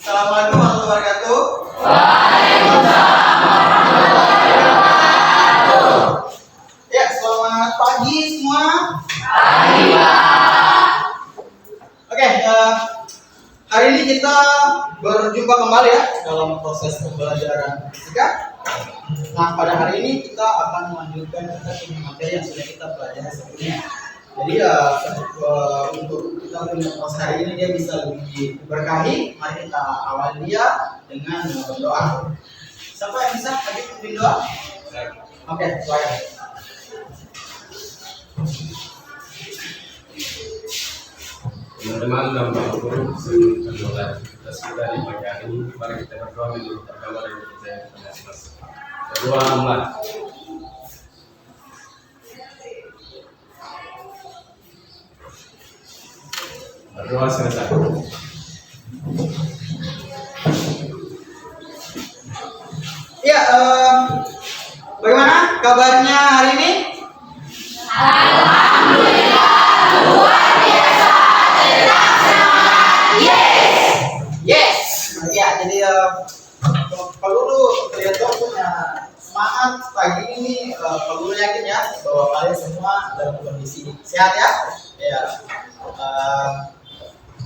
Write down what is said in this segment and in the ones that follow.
Assalamualaikum warahmatullahi wabarakatuh. Ya, selamat pagi semua. Pagi, Pak. Oke, hari ini kita berjumpa kembali ya dalam proses pembelajaran fisika. Nah, pada hari ini kita akan melanjutkan materi yang sudah kita pelajari sebelumnya. Jadi untuk kita punya proses hari ini dia bisa lebih berkahi. Mari kita awali dia dengan berdoa. Siapa yang bisa tadi pimpin doa? Oke, silakan. Teman-teman dan Bapak Guru, semoga kita sudah di pagi hari ini. Mari kita berdoa menurut agama dan kepercayaan kita masing-masing. Berdoa umat. Berdoa selesai. Ya, bagaimana kabarnya hari ini? Alhamdulillah, luar biasa, tetap semangat, yes. Ya, jadi kalau lu terlihat punya semangat pagi ini, perlu yakin ya bahwa kalian semua dalam kondisi sehat ya. Ya.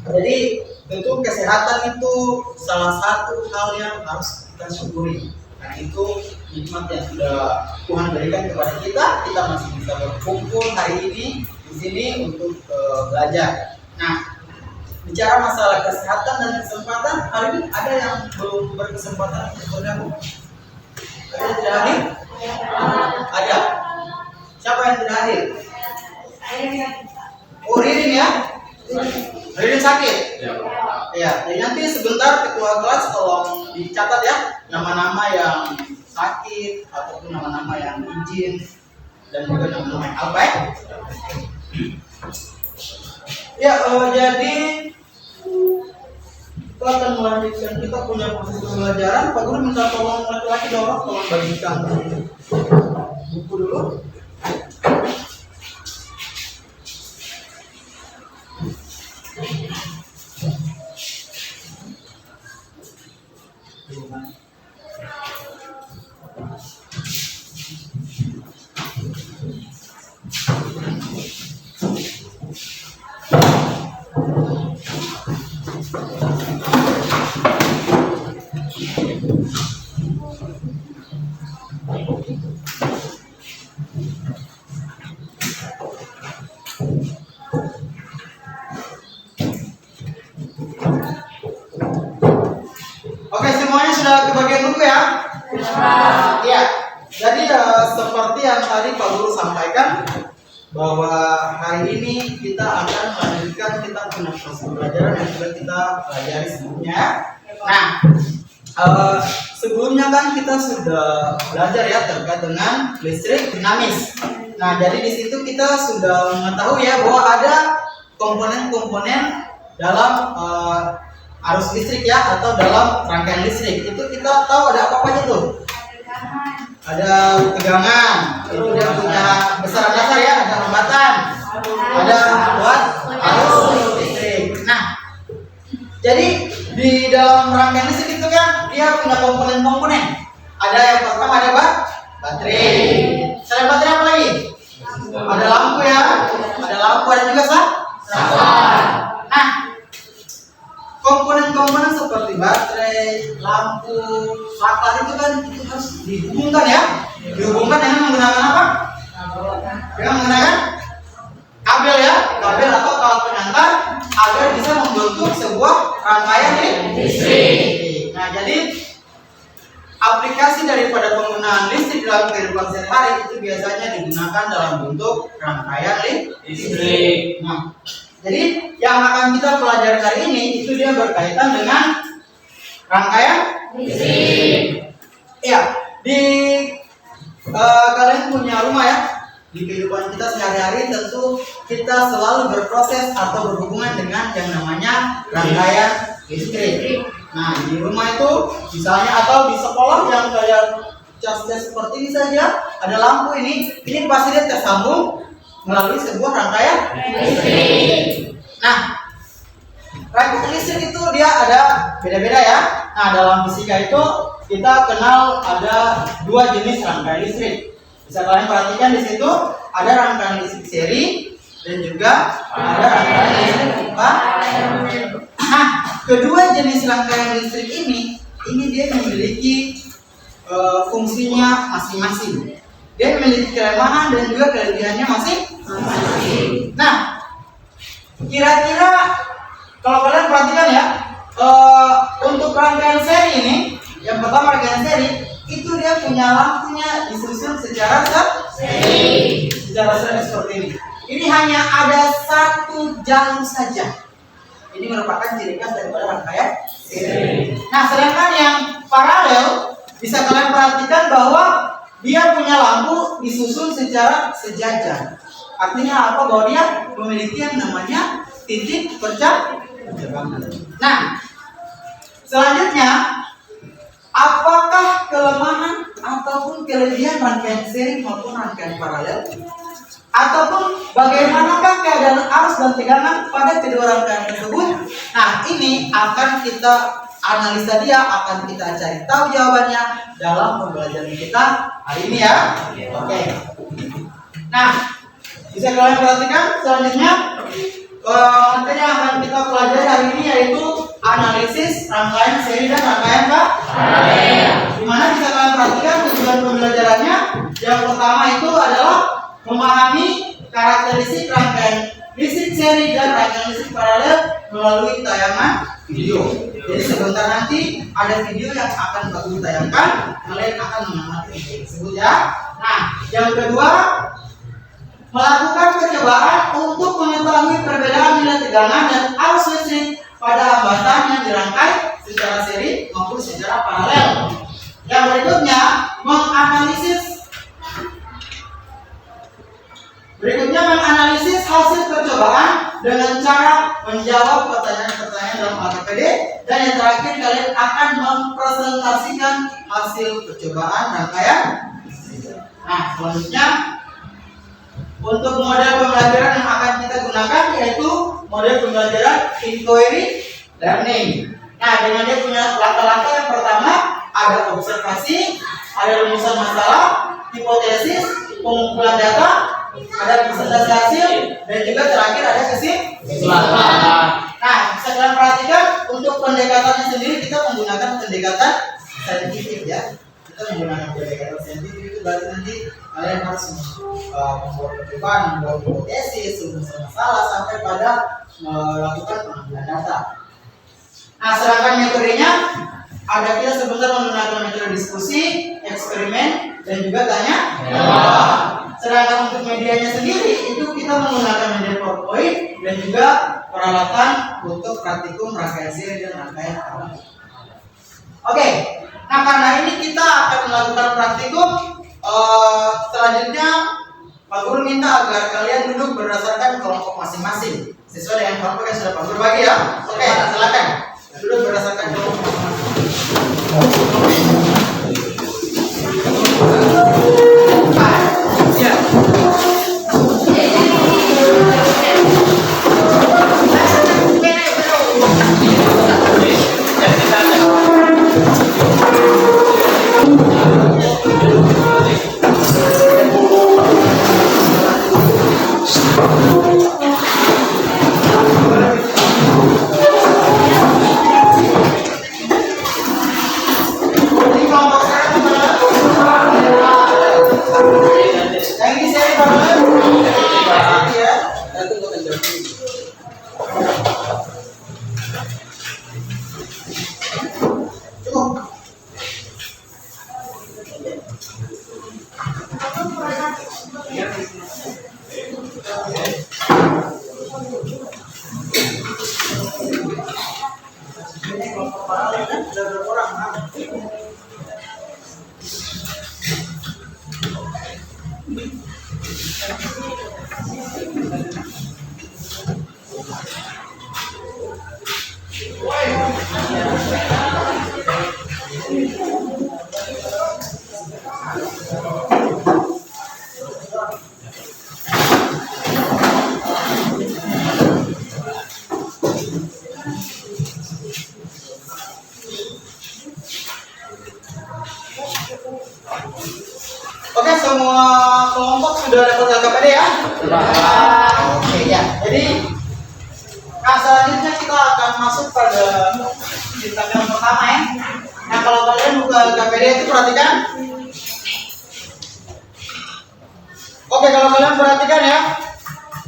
Jadi tentu kesehatan itu salah satu hal yang harus kita syukuri. Karena itu nikmat yang sudah Tuhan berikan kepada kita. Kita masih bisa berkumpul hari ini di sini untuk belajar. Nah, bicara masalah kesehatan dan kesempatan, hari ini ada yang belum berkesempatan untuk bergabung? Ada yang tidak hadir? Ada. Siapa yang tidak hadir? Oh, Ririn ya? Ririn sakit? Ya, jadi nanti sebentar ketua kelas tolong dicatat ya nama-nama yang sakit ataupun nama-nama yang izin dan juga nama-nama yang apa ya? Ya, jadi kita akan melanjutkan, kita punya proses pembelajaran. Pak Guru minta tolong laki-laki dorong, tolong bagikan buku dulu. Oke, semuanya sudah kebagian buku ya? Ya. Jadi seperti yang tadi Pak Guru sampaikan bahwa hari ini kita akan melanjutkan kita punya proses pembelajaran yang sudah kita pelajari sebelumnya. Nah, sebelumnya kan kita sudah belajar ya terkait dengan listrik dinamis. Nah, jadi di situ kita sudah mengetahui ya bahwa ada komponen-komponen dalam arus listrik ya atau dalam rangkaian listrik. Itu kita tahu ada apa aja tuh? Ada tegangan, itu dia punya besaran dasar ya, ada hambatan, ada buat arus listrik. Nah, jadi di dalam rangkaian listrik itu kan dia punya komponen-komponen. Ada yang pertama ada baterai. Selain baterai apa lagi? Ada lampu ya, ada lampu, ada juga saklar. Nah, komponen-komponen seperti baterai, lampu, saklar itu kan itu harus dihubungkan ya. Dihubungkan dengan menggunakan apa? Dengan menggunakan kabel ya, kabel atau kawat pengantar agar bisa membentuk sebuah rangkaian listrik. Nah, jadi aplikasi daripada penggunaan listrik dalam kehidupan sehari-hari itu biasanya digunakan dalam bentuk rangkaian listrik. Nah, jadi yang akan kita pelajari hari ini itu dia berkaitan dengan rangkaian listrik. Ya, di kalian punya rumah ya. Di kehidupan kita sehari-hari tentu kita selalu berproses atau berhubungan dengan yang namanya rangkaian listrik. Nah, di rumah itu misalnya atau di sekolah yang kayak cas-cas seperti ini saja ada lampu ini pasti dia tersambung melalui sebuah rangkaian listrik. Nah, rangkaian listrik itu dia ada beda-beda ya. Nah, dalam fisika itu kita kenal ada dua jenis rangkaian listrik. Bisa kalian perhatikan di situ ada rangkaian listrik seri dan juga ada rangkaian listrik paralel. Nah, kedua jenis rangkaian listrik ini dia memiliki fungsinya masing-masing. Dia memiliki kelemahan dan juga kelebihannya masing-masing. Nah, kira-kira kalau kalian perhatikan ya, untuk rangkaian seri ini, yang pertama rangkaian seri itu dia punya lampunya disusun secara seri seperti ini. Ini hanya ada satu jalur saja. Ini merupakan ciri khas daripada rangkaian seri. Nah, sedangkan yang paralel bisa kalian perhatikan bahwa dia punya lampu disusun secara sejajar. Artinya apa? Bahwa dia memiliki yang namanya titik percabangan. Nah, selanjutnya, apakah kelemahan ataupun kelebihan rangkaian seri maupun rangkaian paralel? Ataupun bagaimanakah keadaan arus dan tegangan pada kedua rangkaian tersebut? Nah, ini akan kita analisa dia, akan kita cari tahu jawabannya dalam pembelajaran kita hari ini ya. Oke. Nah, bisa kalian perhatikan selanjutnya materi yang akan kita pelajari hari ini yaitu analisis rangkaian seri dan rangkaian paralel. Dimana bisa kalian perhatikan tujuan pembelajarannya yang pertama itu adalah memahami karakteristik rangkaian listrik seri dan rangkaian listrik paralel melalui tayangan video. Jadi sebentar nanti ada video yang akan Bagus tayangkan, kalian akan mengamati video tersebut ya. Nah, yang kedua, melakukan percobaan untuk mengetahui perbedaan nilai tegangan dan arus listrik pada hambatan yang dirangkai secara seri maupun secara paralel. Yang berikutnya, menganalisis hasil percobaan dengan cara menjawab pertanyaan-pertanyaan dalam ATPD, dan yang terakhir kalian akan mempresentasikan hasil percobaan rangkaian. Nah, selanjutnya untuk model pembelajaran yang akan kita gunakan yaitu model pembelajaran inquiry learning. Nah, dengan dia punya langkah-langkah yang pertama ada observasi, ada rumusan masalah, hipotesis, pengumpulan data, ada presentasi hasil, dan juga terakhir ada kesimpulan. Nah, bisa kalian perhatikan untuk pendekatannya sendiri kita menggunakan pendekatan saintifik ya. Kita menggunakan pendekatan saintifik itu berarti nanti kalian harus membuat percobaan, membuat hipotesis, rumusan masalah sampai pada melakukan pengambilan data. Nah, sedangkan metodenya ada kita sebentar menggunakan metode diskusi, eksperimen, dan juga tanya jawab. Sedangkan untuk medianya sendiri itu kita menggunakan media PowerPoint dan juga peralatan untuk praktikum rangkaian seri dan rangkaian paralel. Oke, nah karena ini kita akan melakukan praktikum. Selanjutnya Pak Guru minta agar kalian duduk berdasarkan kelompok masing-masing sesuai dengan kelompok yang sudah Pak Guru bagi ya. Oke, silakan duduk berdasarkan kelompok masing-masing. semua kelompok sudah dapat LKPD ya? Oke ya. Jadi selanjutnya kita akan masuk pada tindak yang pertama ya. Nah kalau kalian buka LKPD itu perhatikan. Oke, kalau kalian perhatikan ya,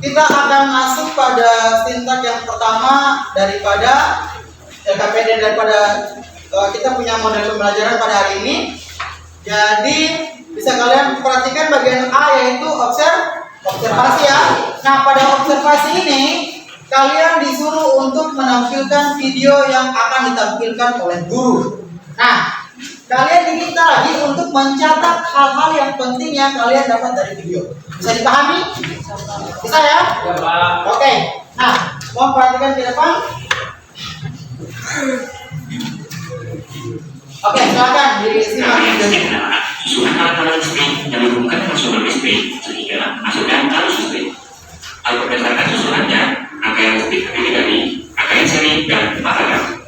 kita akan masuk pada tindak yang pertama daripada LKPD, daripada kita punya model pembelajaran pada hari ini. Jadi bisa kalian perhatikan bagian A, yaitu observasi ya. Nah pada observasi ini kalian disuruh untuk menampilkan video yang akan ditampilkan oleh guru. Nah kalian diminta lagi untuk mencatat hal-hal yang penting yang kalian dapat dari video. Bisa dipahami? Bisa ya? Ya, Pak. Oke. Nah, mohon perhatikan ke depan. Oke, silakan disimak. Susunan alat-alat listrik yang dihubungkan dengan sumber listrik sehingga masukkan arus listrik. Hal berdasarkan susunannya, rangkaian listrik terdiri dari rangkaian seri dan paralel.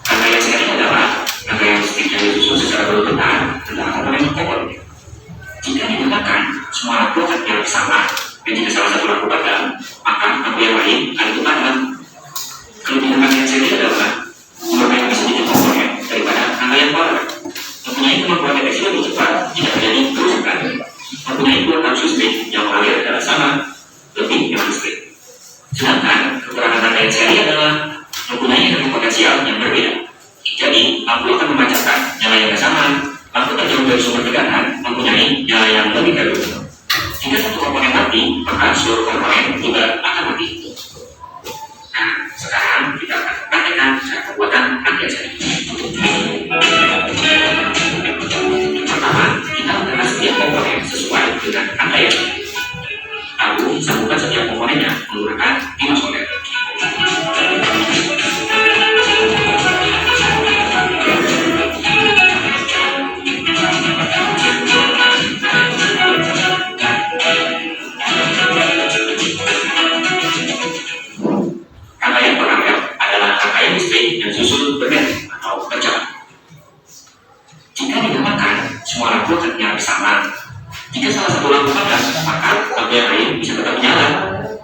Rangkaian seri adalah rangkaian listrik yang disusun secara berurutan tentang komponen komponen. Jika digunakan semua lampu yang sama, dan jika salah satu lampu padam, maka lampu yang lain akan dipadam. Kelebihan rangkaian seri adalah memperbaiki lebih sedikit komponen daripada rangkaian paralel. Mempunyai kemampuan deteksi lebih cepat jika terjadi kerusakan. Mempunyai dua arus listrik yang mengalir adalah sama, lebih hemat listrik. Sedangkan kekurangan rangkaian seri adalah mempunyai energi potensial yang berbeda. Jadi, lampu akan memancarkan nyala yang sama. Lampu terjauh dari sumber tegangan mempunyai nyala yang lebih redup. Jika satu komponen mati, maka seluruh komponen juga akan mati. Nah, sekarang kita akan praktekkan cara pembuatan rangkaian seri. Pertama, kita mengenal setiap komponen sesuai dengan rangkaian. Lalu, sambungkan setiap komponennya menggunakan 5 solder. Rangkaian paralel adalah rangkaian listrik yang disusun berderet atau berjalan. Jika dinyalakan, semua lampu akan menyala bersama. Jika salah satu lampu padam, maka lampu yang lain bisa tetap menyala.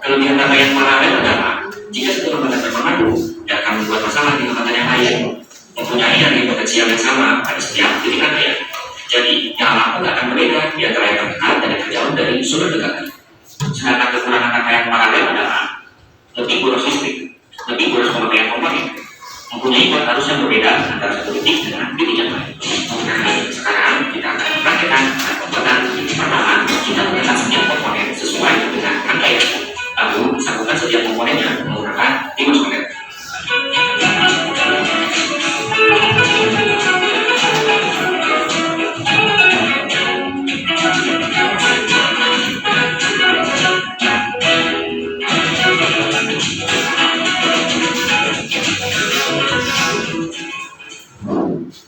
Kelebihan rangkaian paralel adalah jika satu lembaga terpengaruh, tidak akan membuat masalah di lembaga yang lain. Mempunyai energi potensial yang sama pada setiap titik rangkaian. Jadi, nyala lampu akan berbeda di antara yang terdekat dan yang terjauh dari sumber tegangan. Sedangkan kekurangan rangkaian paralel adalah lebih boros listrik, lebih boros pemakaian komponen, mempunyai kuat arus yang berbeda antara satu titik dengan titik yang lain. Nah, sekarang kita akan praktekkan pembuatan. Pertama, kita mengenal setiap komponen sesuai dengan rangkaian. Lalu, sambungkan setiap komponennya menggunakan 5 solder.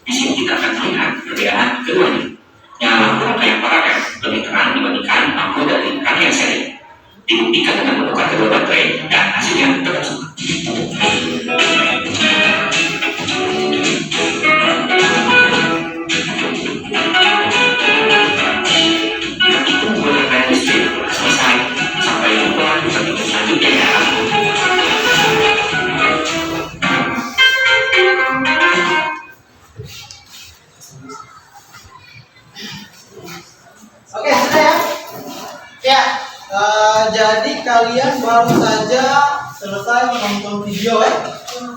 Di sini kita akan melihat perbedaan keduanya. Nyala lampu rangkaian paralel lebih terang dibandingkan lampu dari rangkaian seri. Dibuktikan dengan membuka kedua baterai dan hasilnya tetap sama. Itu membuat rangkaian listrik telah selesai. Sampai jumpa di pertemuan selanjutnya ya. Oke, sudah ya? Ya, jadi kalian baru saja selesai menonton video ya.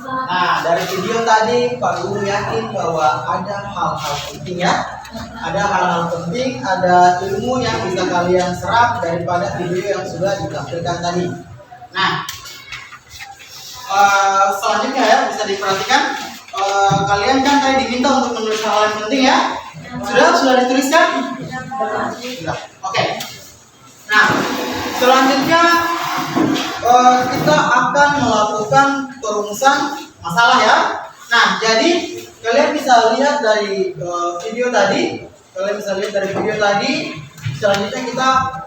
Nah, dari video tadi Pak Guru yakin bahwa ada hal-hal penting ya. Ada hal-hal penting, ada ilmu yang bisa kalian serap daripada video yang sudah ditampilkan tadi. Nah, selanjutnya ya bisa diperhatikan. Kalian kan tadi diminta untuk menulis hal yang penting ya. Sudah dituliskan? Sudah. Oke. Nah, selanjutnya kita akan melakukan perumusan masalah ya. Nah, jadi kalian bisa lihat dari video tadi. Selanjutnya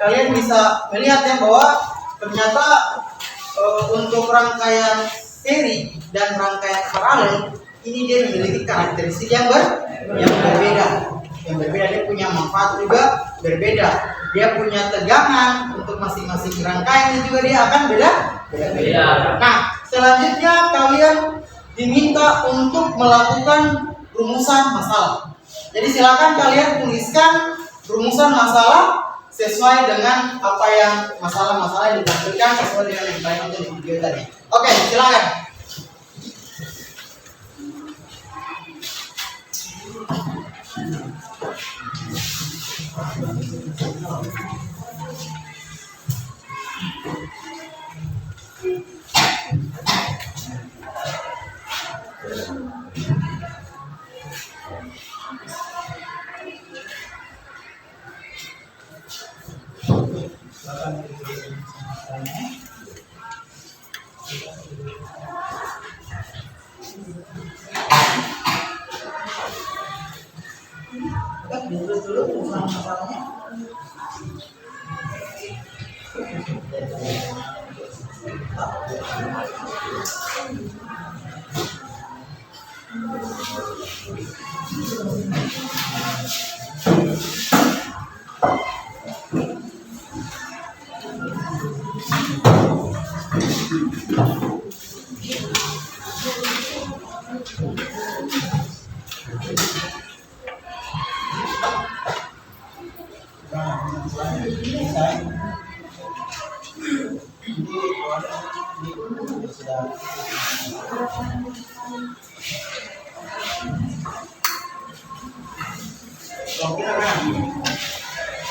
kalian bisa melihat ya bahwa ternyata untuk rangkaian seri dan rangkaian paralel ini dia memiliki karakteristik yang berbeda. Dia punya manfaat juga berbeda. Dia punya tegangan untuk masing-masing rangkaian juga dia akan beda-beda. Nah, selanjutnya kalian diminta untuk melakukan rumusan masalah. Jadi silakan kalian tuliskan rumusan masalah sesuai dengan apa yang masalah-masalah yang ditampilkan sesuai dengan yang lain untuk di video tadi. Oke, silakan. Ditulis dulu rumusan masalahnya.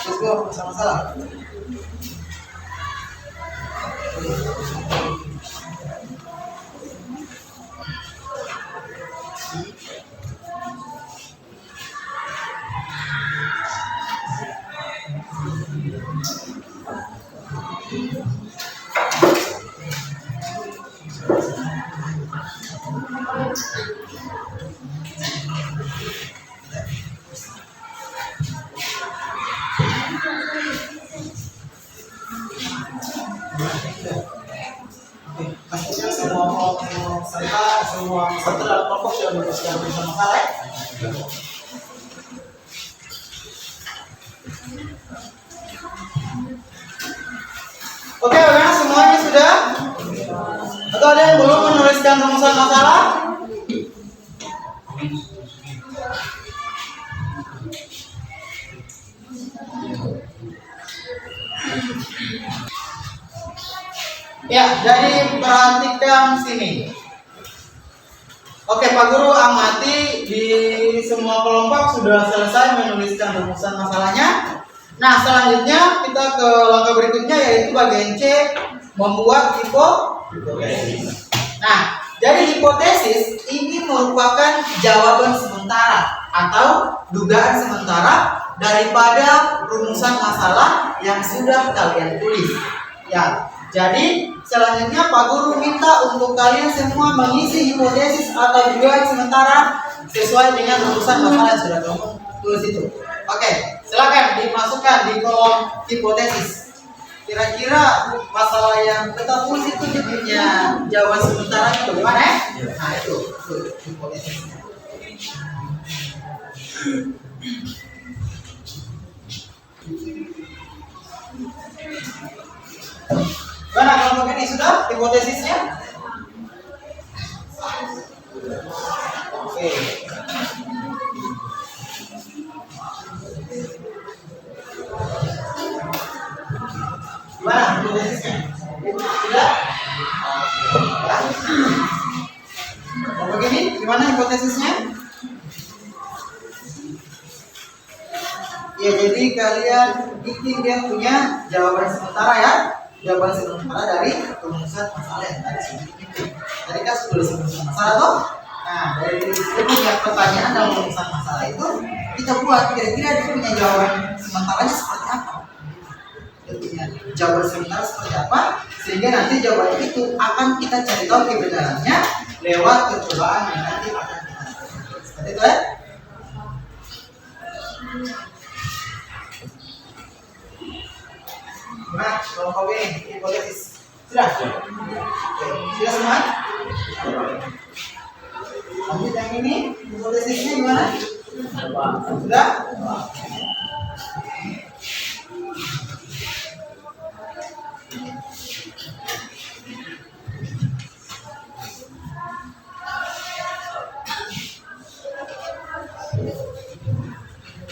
Let's go, sama-sama. Pastinya semua peserta dalam kelompok sudah menuliskan rumusan masalah. Oke, bagaimana semuanya sudah? Atau ada yang belum menuliskan rumusan masalah? Ya, jadi perhatikan sini. Oke, Pak Guru amati di semua kelompok sudah selesai menuliskan rumusan masalahnya. Nah, selanjutnya kita ke langkah berikutnya yaitu bagian C, membuat hipotesis. Nah, jadi hipotesis ini merupakan jawaban sementara atau dugaan sementara daripada rumusan masalah yang sudah kalian tulis. Ya, jadi selanjutnya Pak Guru minta untuk kalian semua mengisi hipotesis atau dugaan sementara sesuai dengan rumusan masalah yang sudah kamu tulis itu. Oke, silakan dimasukkan di kolom hipotesis. Kira-kira masalah yang kita tulis itu dia punya jawaban sementara itu bagaimana ya? Nah itu hipotesisnya. Mana kelompok ini sudah hipotesisnya? Oke. Gimana hipotesisnya? Sudah? Kelompok ini gimana hipotesisnya? Ya, jadi kalian bikin dia punya jawaban sementara ya. Jawaban sementara dari rumusan masalah yang tadi itu. Tadi kan sudah rumusan masalah tuh. Nah, dari punya pertanyaan dalam rumusan masalah itu kita buat kira-kira dia punya jawaban sementaranya seperti apa. Dia punya jawaban sementara seperti apa, sehingga nanti jawaban itu akan kita cari tahu kebenarannya lewat percobaan yang nanti akan kita lakukan. Seperti itu ya. Nah, kelompok ini hipotesis sudah? Oke, sudah semua? Lanjut yang ini hipotesisnya gimana? Sudah?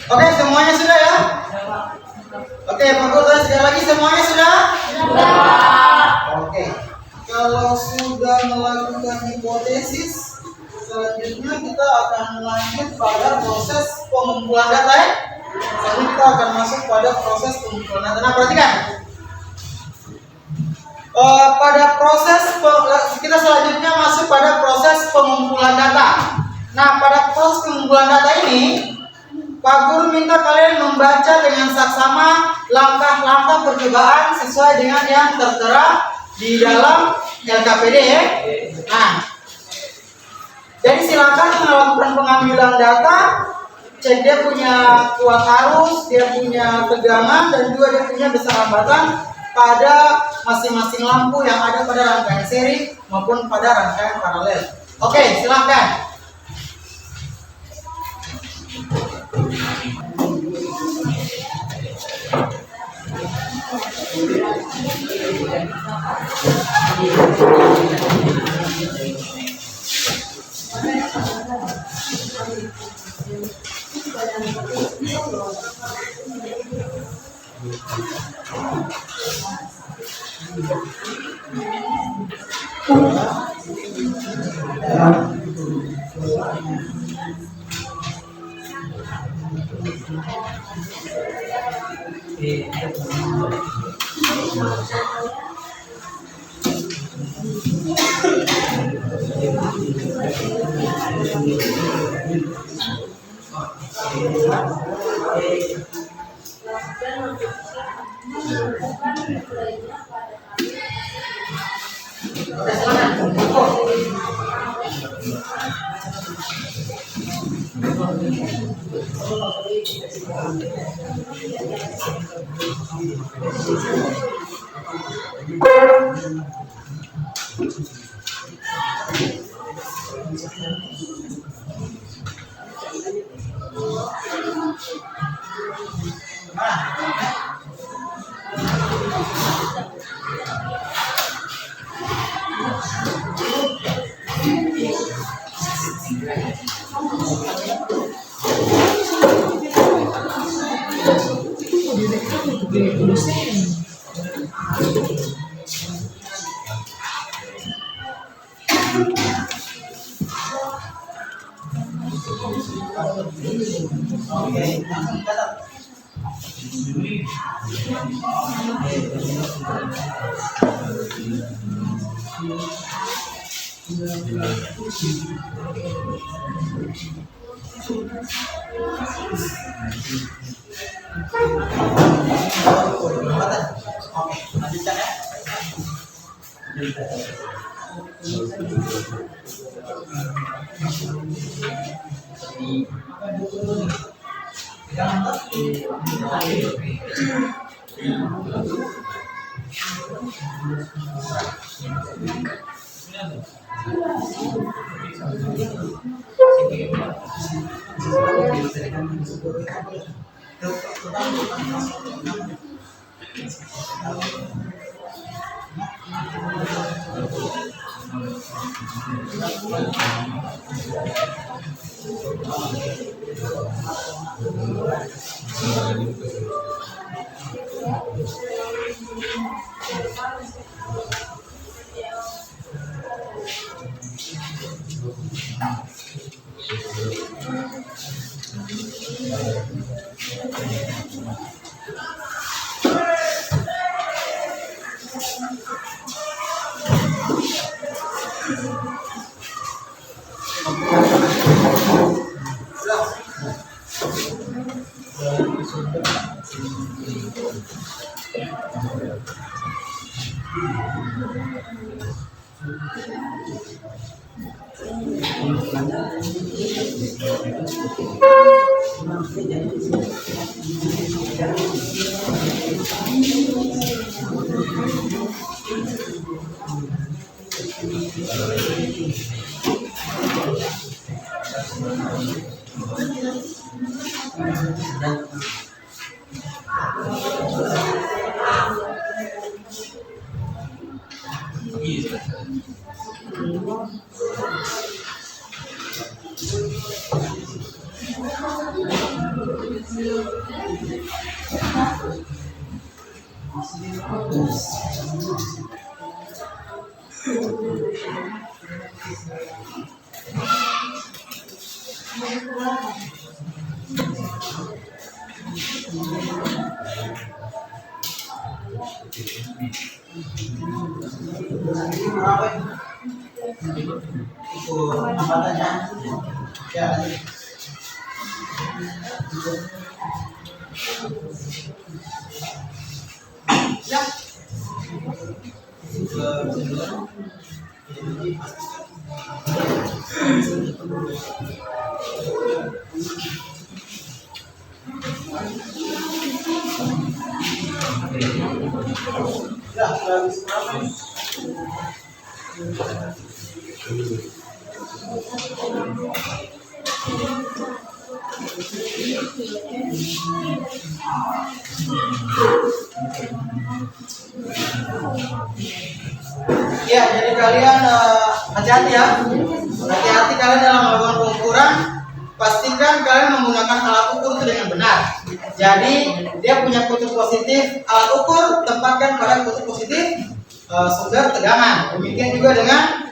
Oke, semuanya sudah ya? Oke, Pak Guru sekali lagi semuanya sudah? Oke. Kalau sudah melakukan hipotesis, selanjutnya kita akan lanjut pada proses pengumpulan data ya. Selanjutnya kita akan masuk pada proses pengumpulan data. Nah, perhatikan. Pada proses kita selanjutnya masuk pada proses pengumpulan data. Nah, pada proses pengumpulan data ini, Pak Guru minta kalian membaca dengan saksama langkah-langkah percobaan sesuai dengan yang tertera di dalam LKPD ya. Nah, jadi silakan melakukan pengambilan data, cek dia punya kuat arus, dia punya tegangan, dan juga dia punya besar hambatan pada masing-masing lampu yang ada pada rangkaian seri maupun pada rangkaian paralel. Oke, silakan. Hambatannya ya. Ya. Ya, habis berapa? Ya, jadi kalian hati-hati ya. Hati-hati kalian dalam melakukan pengukuran. Pastikan kalian menggunakan alat ukur itu dengan benar. Jadi dia punya kutub positif, alat ukur tempatkan pada kutub positif sumber tegangan. Demikian juga dengan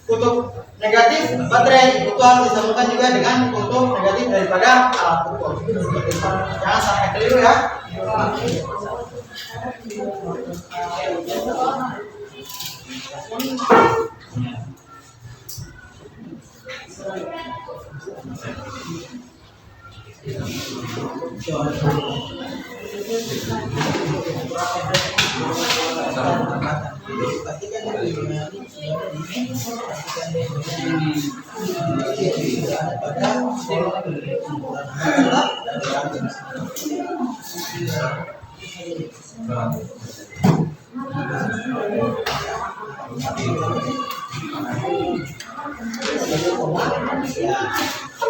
kutub negatif baterai itu harus disambungkan juga dengan kutub negatif daripada alat ukur. Jangan sampai keliru ya.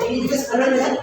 Ini juga sebenarnya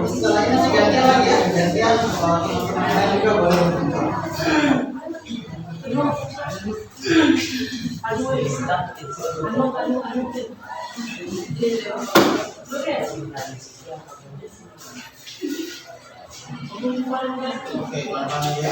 setelahnya sih gantian lagi ya, gantian teman-teman juga boleh. Oke, pelan-pelan ya.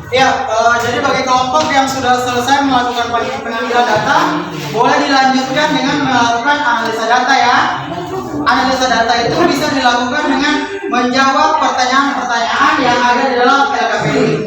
Ya, jadi bagi kelompok yang sudah selesai melakukan pengambilan data, boleh dilanjutkan dengan melakukan analisa data ya. Analisa data itu bisa dilakukan dengan menjawab pertanyaan-pertanyaan yang ada di dalam LKPI.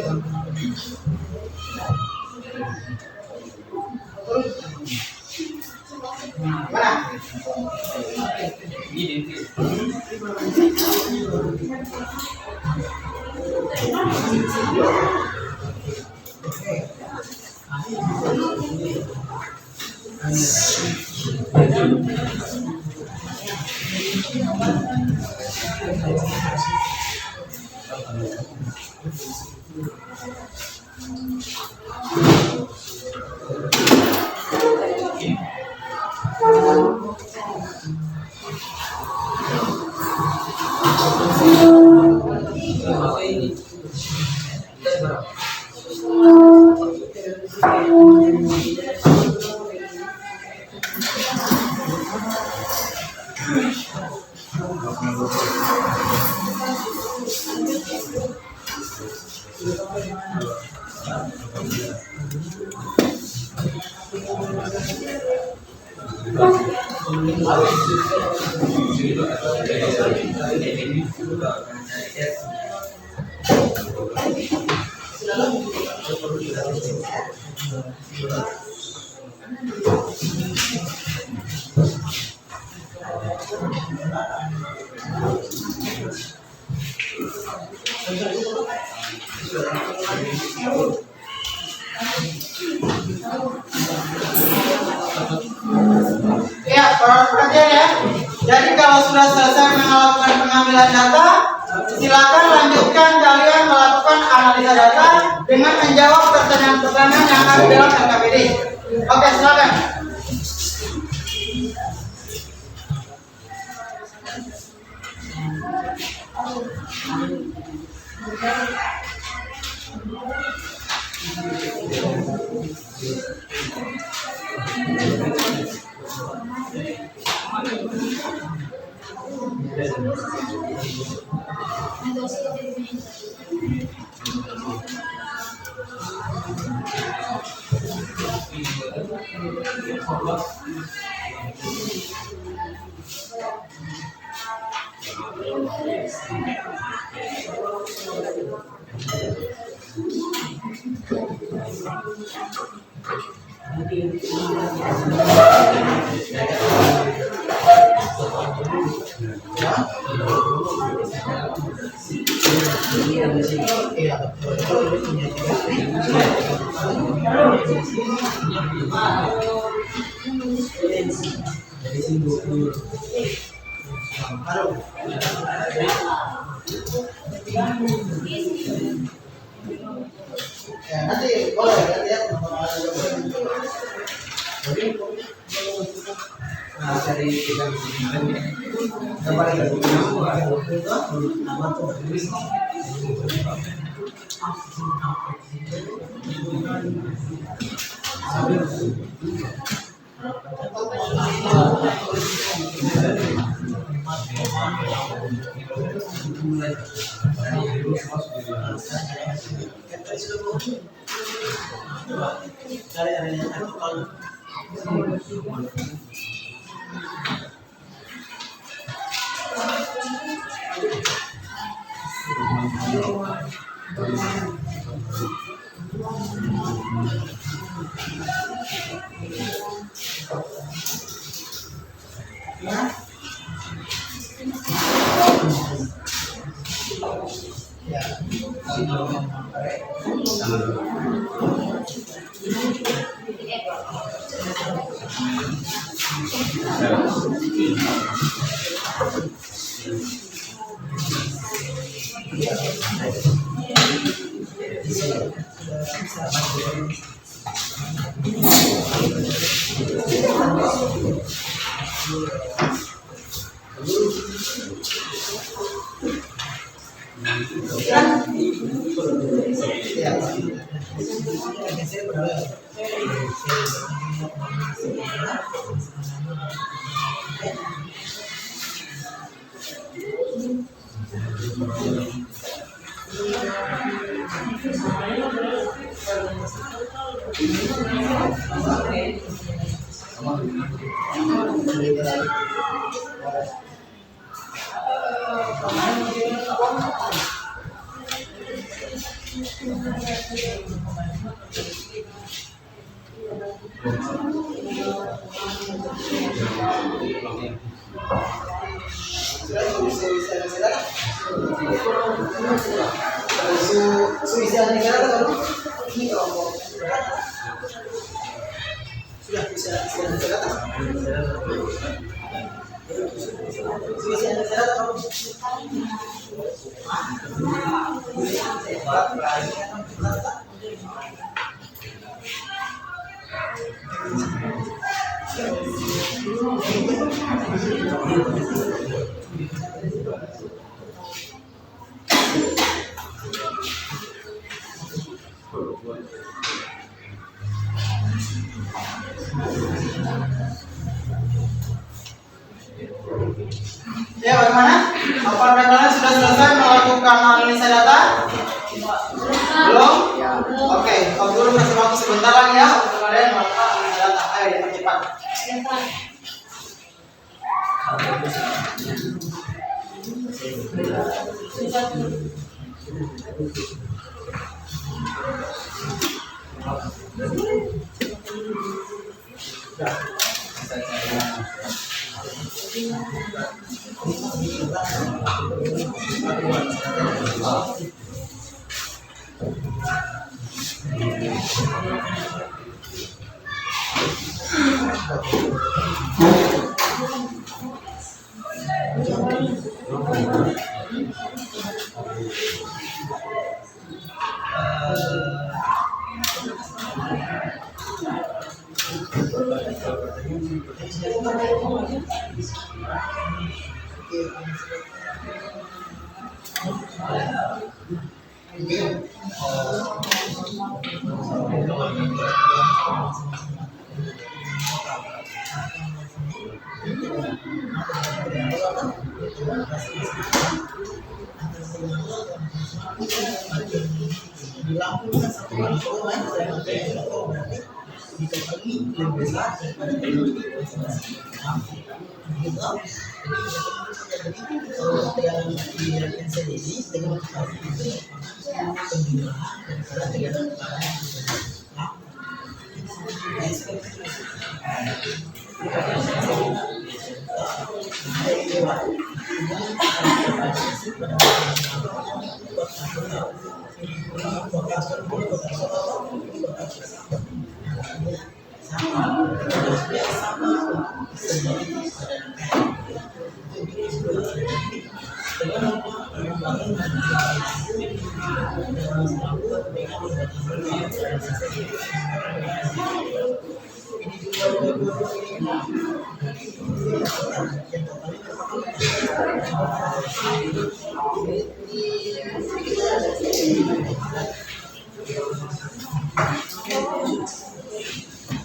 Ya, perhatian ya. Jadi kalau sudah selesai melakukan pengambilan data, silakan lanjutkan kalian melakukan analisa data dengan menjawab pertanyaan-pertanyaan yang ada di dalam LKPD. Oke, silakan. Ya, nanti boleh lihat dari kita isi air negara. Isi air negara baru ini kelompok. Sudah bisa isi air negara. Isi air negara baru. Ya, bagaimana? Apa kalian sudah selesai melakukan analisa data? Belum? Oke, kalau dulu masih waktu sebentar lagi ya untuk kalian melakukan analisa data. Ayo dipercepat.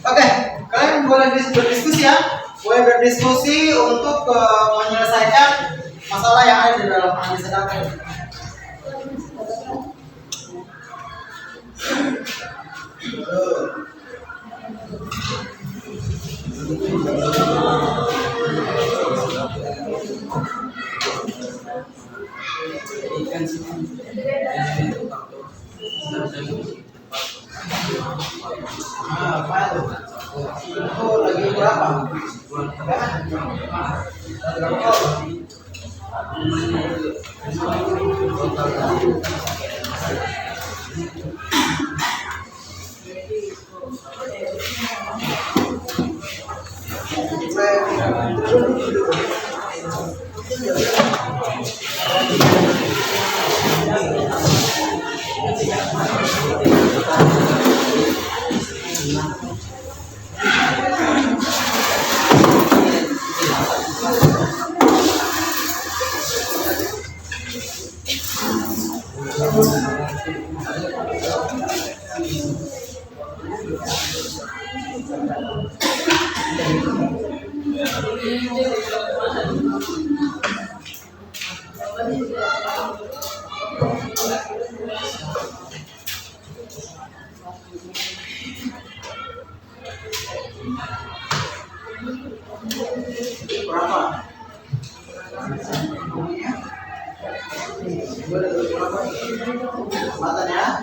Oke, kalian boleh berdiskusi ya, boleh berdiskusi untuk menyelesaikan masalah yang ada di dalam analisa data ini. Apa itu? Itu lagi berapa? Berapa? Matan ya.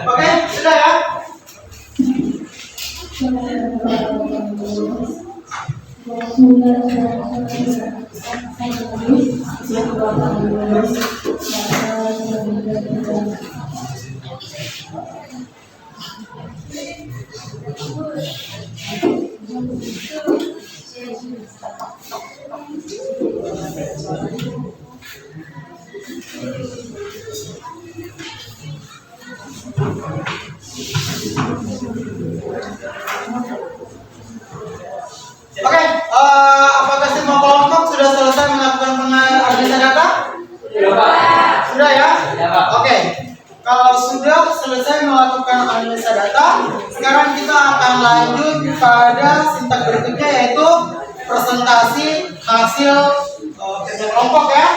Oke, sudah ya? Oke, apakah semua kelompok sudah selesai melakukan penganalisan data? Sudah ya? Oke. Kalau sudah selesai melakukan analisa data, sekarang kita akan lanjut pada sintak berikutnya, yaitu presentasi hasil kerja kelompok ya.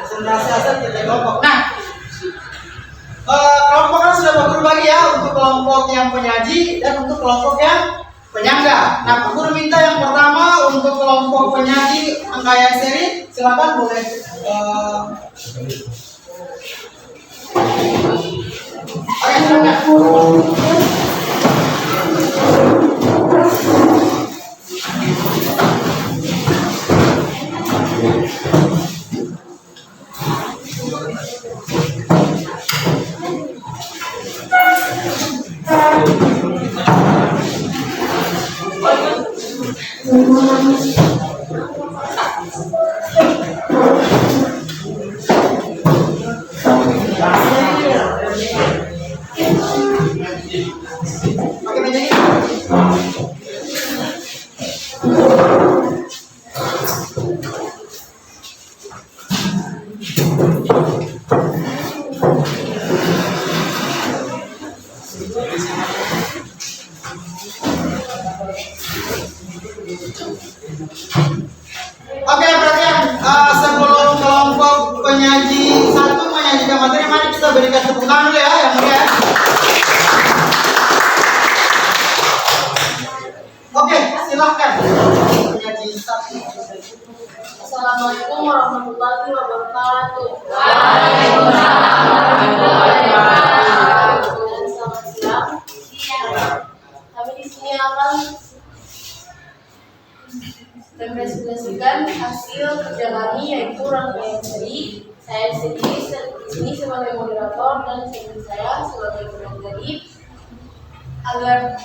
Presentasi hasil kerja kelompok. Nah, kelompok kan sudah berbagi ya, untuk kelompok yang penyaji dan untuk kelompok yang penyangga. Nah, Pak Guru minta yang pertama untuk kelompok penyaji rangkaian seri, silakan boleh. Oke, silakan. Oke, menyanyi. Oke, perhatian. Sebelum kelompok penyaji satu menyajikan materi, mari kita berikan tepuk tangan dulu ya, yang mulia. Oke, silahkan. Penyaji satu. Assalamualaikum warahmatullahi wabarakatuh. Selamat siang. Kami di sini akan mempresentasikan hasil kerja kami, yaitu rangkaian seri. Saya sendiri di sini sebagai moderator dan saya sebagai pengajar. Agar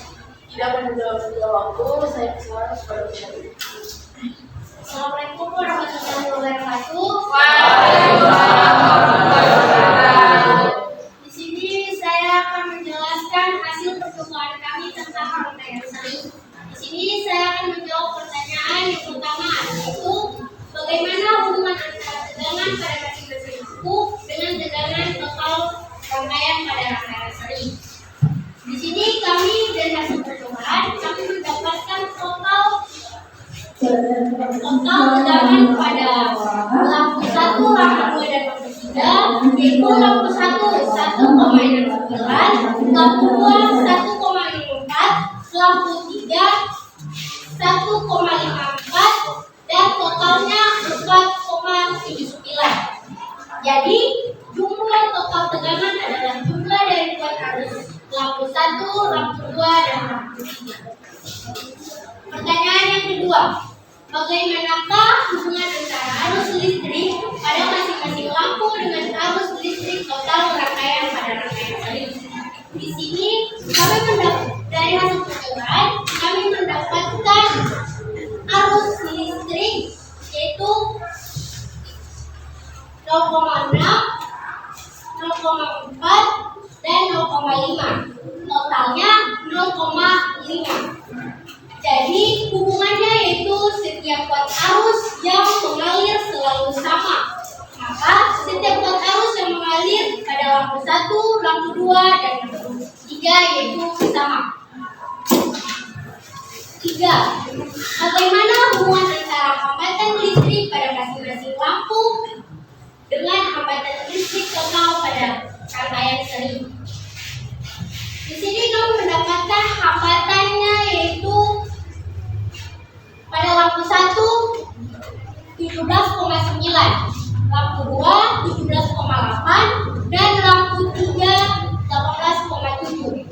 tidak menunda waktu, saya persilakan kepada penyaji. Assalamualaikum warahmatullahi wabarakatuh. Di sini saya akan menjelaskan hasil percobaan kami tentang rangkaian seri. Di sini saya akan menjawab pertanyaan yang pertama, yaitu bagaimana hubungan antara tegangan pada masing-masing buku dengan tegangan total rangkaian pada rangkaian seri. Di sini kami dari hasil percobaan kami mendapatkan total tegangan pada lampu 1, lampu 2, dan lampu 3, yaitu lampu 1 1,69, lampu 2 1,54, lampu 3 1,54, dan totalnya 4,79. Jadi jumlah total tegangan adalah jumlah dari arus lampu 1, lampu 2, dan lampu 3. Pertanyaan yang kedua, bagaimanakah hubungan antara arus listrik pada masing-masing lampu dengan arus listrik total rangkaian pada rangkaian seri? Di sini dari hasil percobaan kami mendapatkan arus lampu 1, lampu 2, dan lampu 3 yaitu sama. 3. Bagaimana hubungan antara hambatan listrik pada masing-masing lampu dengan hambatan listrik total pada rangkaian seri? Di sini kamu mendapatkan hambatannya yaitu pada lampu 1 17,9, lampu 2 17,8, dan lampu 3 18,7.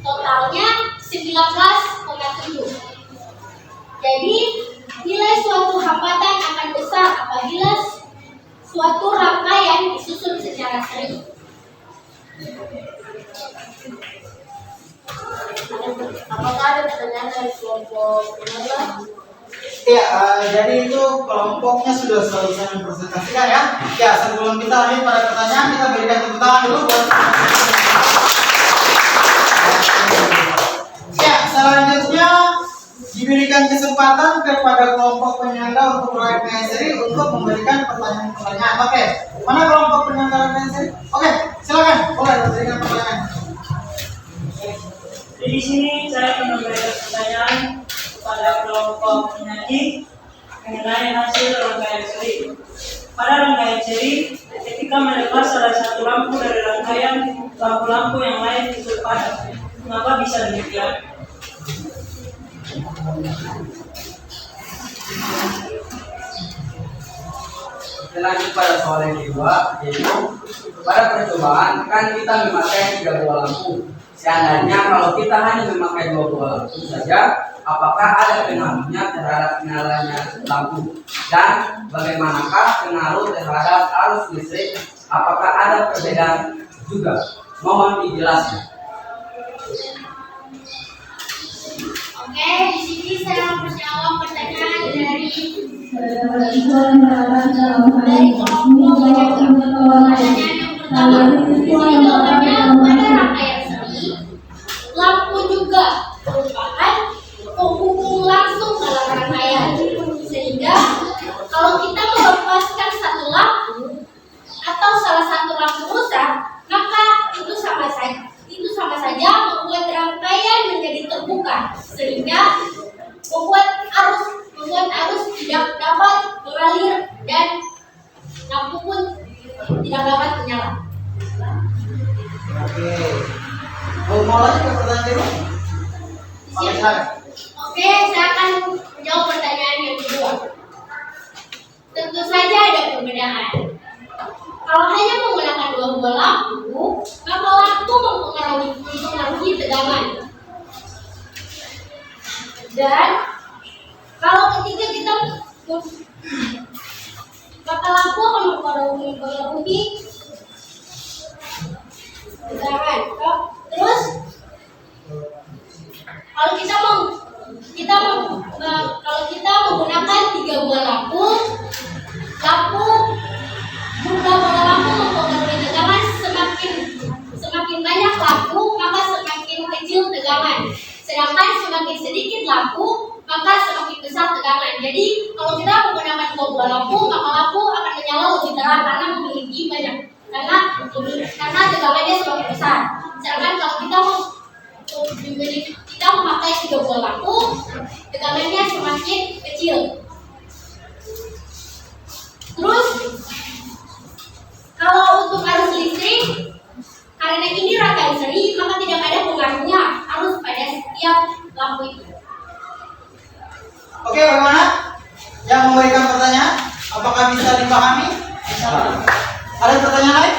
Totalnya 19,7. Jadi nilai suatu hambatan akan besar apabila suatu rangkaian disusun secara seri. Apakah ada pertanyaan dari kelompok penyangga? Ya, jadi itu kelompoknya sudah selesai mempresentasikan ya. Ya, sebelum kita lanjut pada pertanyaan, kita berikan tepuk tangan dulu buat. Ya, selanjutnya diberikan kesempatan kepada kelompok penyangga untuk proyek PSRI untuk memberikan pertanyaan-pertanyaan. Oke, mana kelompok penyangga PSRI? Oke, silakan, boleh berikan pertanyaan. Di sini saya akan memberikan pertanyaan kepada kelompok penyaji mengenai hasil rangkaian seri. Pada rangkaian seri, ketika melepas salah satu lampu dari rangkaian lampu-lampu yang lain itu padam. Mengapa bisa demikian? Lanjut pada soal yang kedua, yaitu pada percobaan kan kita memakai 3 buah lampu. Seandainya kalau kita hanya memakai 2 buah lampu saja, apakah ada pengaruhnya terhadap nyalanya lampu? Dan bagaimanakah pengaruh terhadap arus listrik? Apakah ada perbedaan juga? Mohon dijelaskan. Oke, di sini saya menjawab pertanyaan dari kelompok penyangga. Pertanyaan yang pertama, di sini jawabannya pada rangkaian seri, lampu juga merupakan penghubung langsung dalam rangkaian. Sehingga kalau kita melepaskan satu lampu atau salah satu lampu rusak, maka itu sama saja membuat rangkaian menjadi terbuka, sehingga membuat arus tidak dapat mengalir dan lampu pun tidak dapat menyala. Oke. Mau lagi ke pertanyaan dulu? Oke, silakan. Oke, saya akan menjawab pertanyaan yang kedua. Tentu saja ada perbedaan. Kalau hanya menggunakan 2 buah lampu, maka lampu mempengaruhi tegangan. Dan kalau ketika kita maka lampu akan mempengaruhi tegangan. Terus kalau kita menggunakan 3 buah lampu, jumlah bola lampu mempengaruhi tegangan. Semakin banyak lampu, maka semakin kecil tegangan. Sedangkan semakin sedikit lampu, maka semakin besar tegangan. Jadi kalau kita menggunakan 2 buah lampu, maka lampu akan menyala lebih terang karena memiliki banyak karena tegangannya semakin besar. Sedangkan kalau kita memakai 3 buah lampu, tegangannya semakin kecil. Terus kalau untuk arus listrik, karena ini rangkaian seri, maka tidak ada pengaruhnya arus pada setiap lampu itu. Oke, bagaimana? Yang memberikan pertanyaan, apakah bisa dipahami? Ada pertanyaan lain?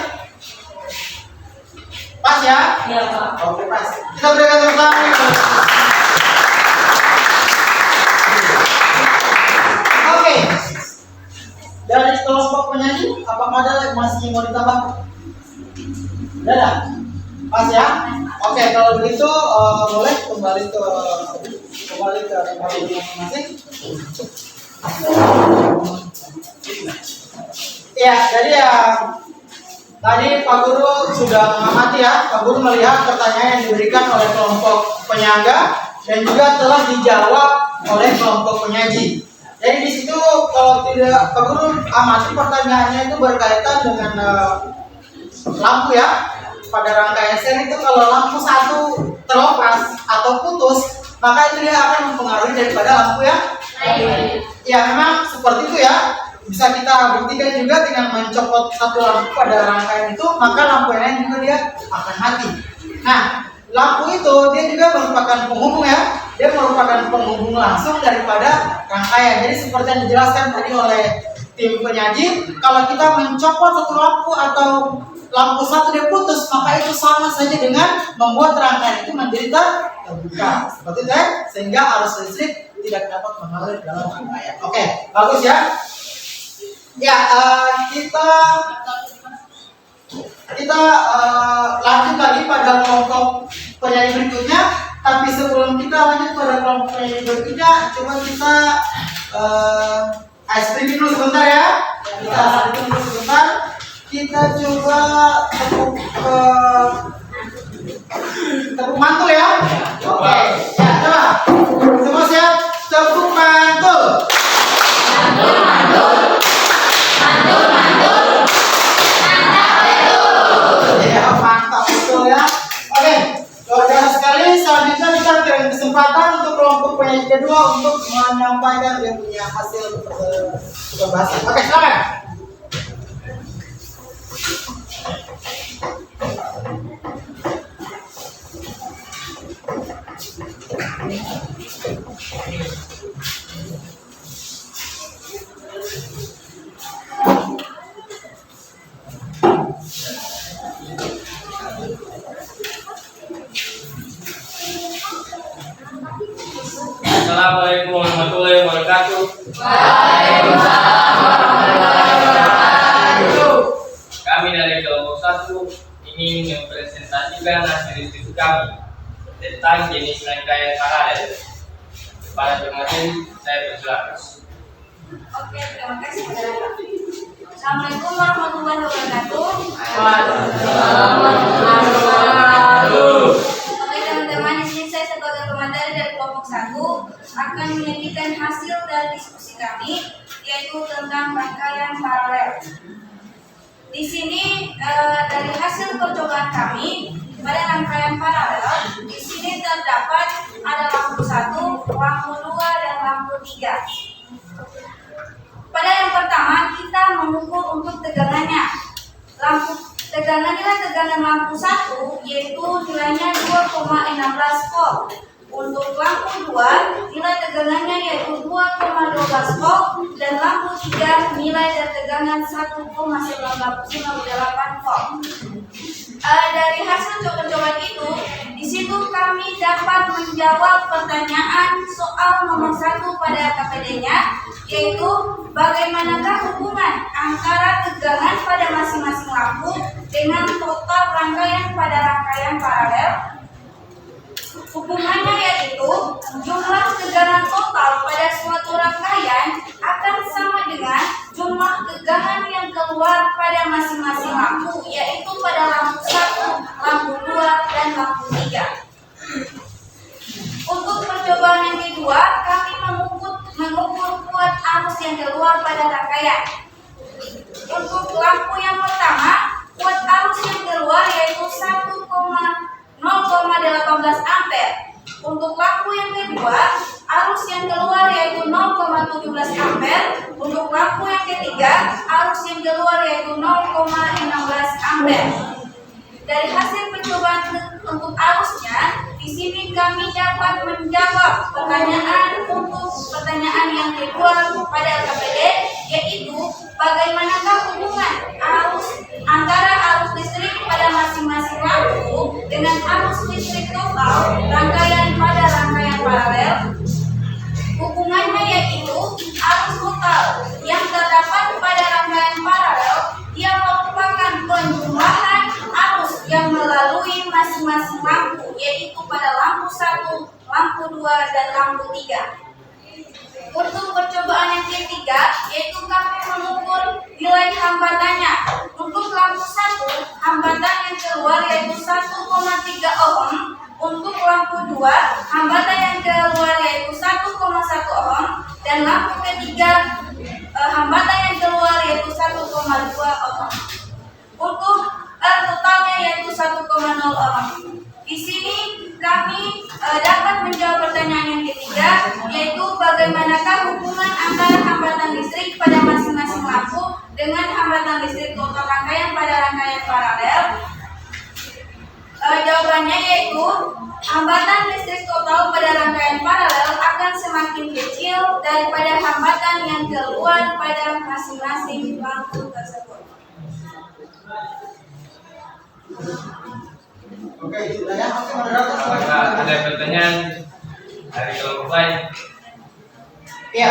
Pas ya? Iya, Pak. Oke, pas. Kita berikan tepuk tangan. Oke. Dari kelompok penyanyi, apakah ada yang masih mau ditambah? Ada? Pas ya? Oke, kalau begitu boleh kembali ke tempat masing-masing. Ya, jadi ya tadi Pak Guru sudah mengamati ya. Pak Guru melihat pertanyaan yang diberikan oleh kelompok penyangga dan juga telah dijawab oleh kelompok penyaji. Jadi di situ kalau tidak Pak Guru amati pertanyaannya itu berkaitan dengan lampu ya. Pada rangkaian seri itu kalau lampu satu terlepas atau putus, maka itu dia akan mempengaruhi daripada lampu yang lain. Ya memang seperti itu ya. Bisa kita buktikan juga dengan mencopot satu lampu pada rangkaian itu, maka lampu yang lain juga dia akan mati. Nah, lampu itu dia juga merupakan penghubung ya. Dia merupakan penghubung langsung daripada rangkaian. Jadi seperti yang dijelaskan tadi oleh tim penyaji, kalau kita mencopot satu lampu atau lampu satu dia putus, maka itu sama saja dengan membuat rangkaian itu menjadi terbuka. Seperti itu ya, sehingga arus listrik tidak dapat mengalir dalam rangkaian. Oke, bagus ya. Ya, kita lanjut lagi pada kelompok penyanyi berikutnya. Tapi sebelum kita lanjut pada kelompok penyanyi berikutnya, coba kita ice breaking dulu sebentar ya. Kita ice breaking dulu sebentar. Kita coba tepuk mantul ya. Oke, ya coba. Semua siap? Tepuk mantul. Mantul, mantul. Mantul, mantul. Mantap betul. Ya, mantap betul ya. Oke, luar biasa sekali. Selanjutnya kita berikan kesempatan untuk kelompok penyanyi kedua untuk menyampaikan yang punya hasil pembahasan. Oke, silakan. Assalamualaikum warahmatullahi wabarakatuh. Waalaikumsalam warahmatullahi wabarakatuh. Kami dari kelompok 1 ingin mempresentasikan hasil studi kami tentang jenis rangkaian paralel. Para pengajar, saya persilakan. Oke, terima kasih saudara. Assalamualaikum warahmatullahi wabarakatuh. Waalaikumsalam warahmatullahi wabarakatuh. Oke teman-teman, di sini saya sebagai pemateri dari kelompok 1 akan menyajikan hasil dari diskusi kami, yaitu tentang rangkaian paralel. Di sini dari hasil percobaan kami pada rangkaian paralel, di sini terdapat ada lampu 1, lampu 2, dan lampu 3. Pada yang pertama kita mengukur untuk tegangannya. Nilai tegangan lampu 1 yaitu nilainya 2,16 volt. Untuk lampu 2 nilai tegangannya yaitu 2,12 volt, dan lampu 3 nilai tegangan 1,98 volt. Dari hasil coba-coba itu, di situ kami dapat menjawab pertanyaan soal nomor 1 pada KPD-nya, yaitu bagaimanakah hubungan antara tegangan pada masing-masing lampu dengan total rangkaian pada rangkaian paralel. Hubungannya yaitu jumlah tegangan total pada suatu rangkaian akan sama dengan jumlah tegangan yang keluar pada masing-masing lampu, yaitu pada lampu 1, lampu 2, dan lampu 3. Untuk percobaan yang kedua, kami mengukur kuat arus yang keluar pada rangkaian. Untuk lampu yang pertama, kuat arus yang keluar yaitu 0,18 ampere. Untuk lampu yang kedua, arus yang keluar yaitu 0,17 ampere. Untuk lampu yang ketiga, arus yang keluar yaitu 0,16 ampere. Dari hasil percobaan untuk arusnya, di sini kami dapat menjawab pertanyaan yang kedua pada KPD, yaitu bagaimanakah hubungan antara arus listrik pada masing-masing lampu dengan arus listrik total rangkaian pada rangkaian paralel. Hubungannya yaitu arus total yang terdapat pada rangkaian paralel dia merupakan penjumlahan arus yang melalui masing-masing lampu, yaitu pada lampu 1, lampu 2, dan lampu 3. Untuk percobaan yang ketiga, yaitu kami mengukur nilai hambatannya. Untuk lampu 1, hambatan yang keluar yaitu 1,3 ohm. Untuk lampu 2, hambatan yang keluar yaitu 1,1 ohm. Dan lampu ketiga, hambatan yang keluar yaitu 1,2 ohm. Untuk yaitu 1,0 ohm. Di sini kami dapat menjawab pertanyaan yang ketiga, yaitu bagaimanakah hubungan antara hambatan listrik pada masing-masing lampu dengan hambatan listrik total rangkaian pada rangkaian paralel. Jawabannya yaitu hambatan listrik total pada rangkaian paralel akan semakin kecil daripada hambatan yang keluar pada masing-masing lampu tersebut. Oke, sudah ya. Oke, moderator. Apakah ada pertanyaan dari kelompok lain? Ya,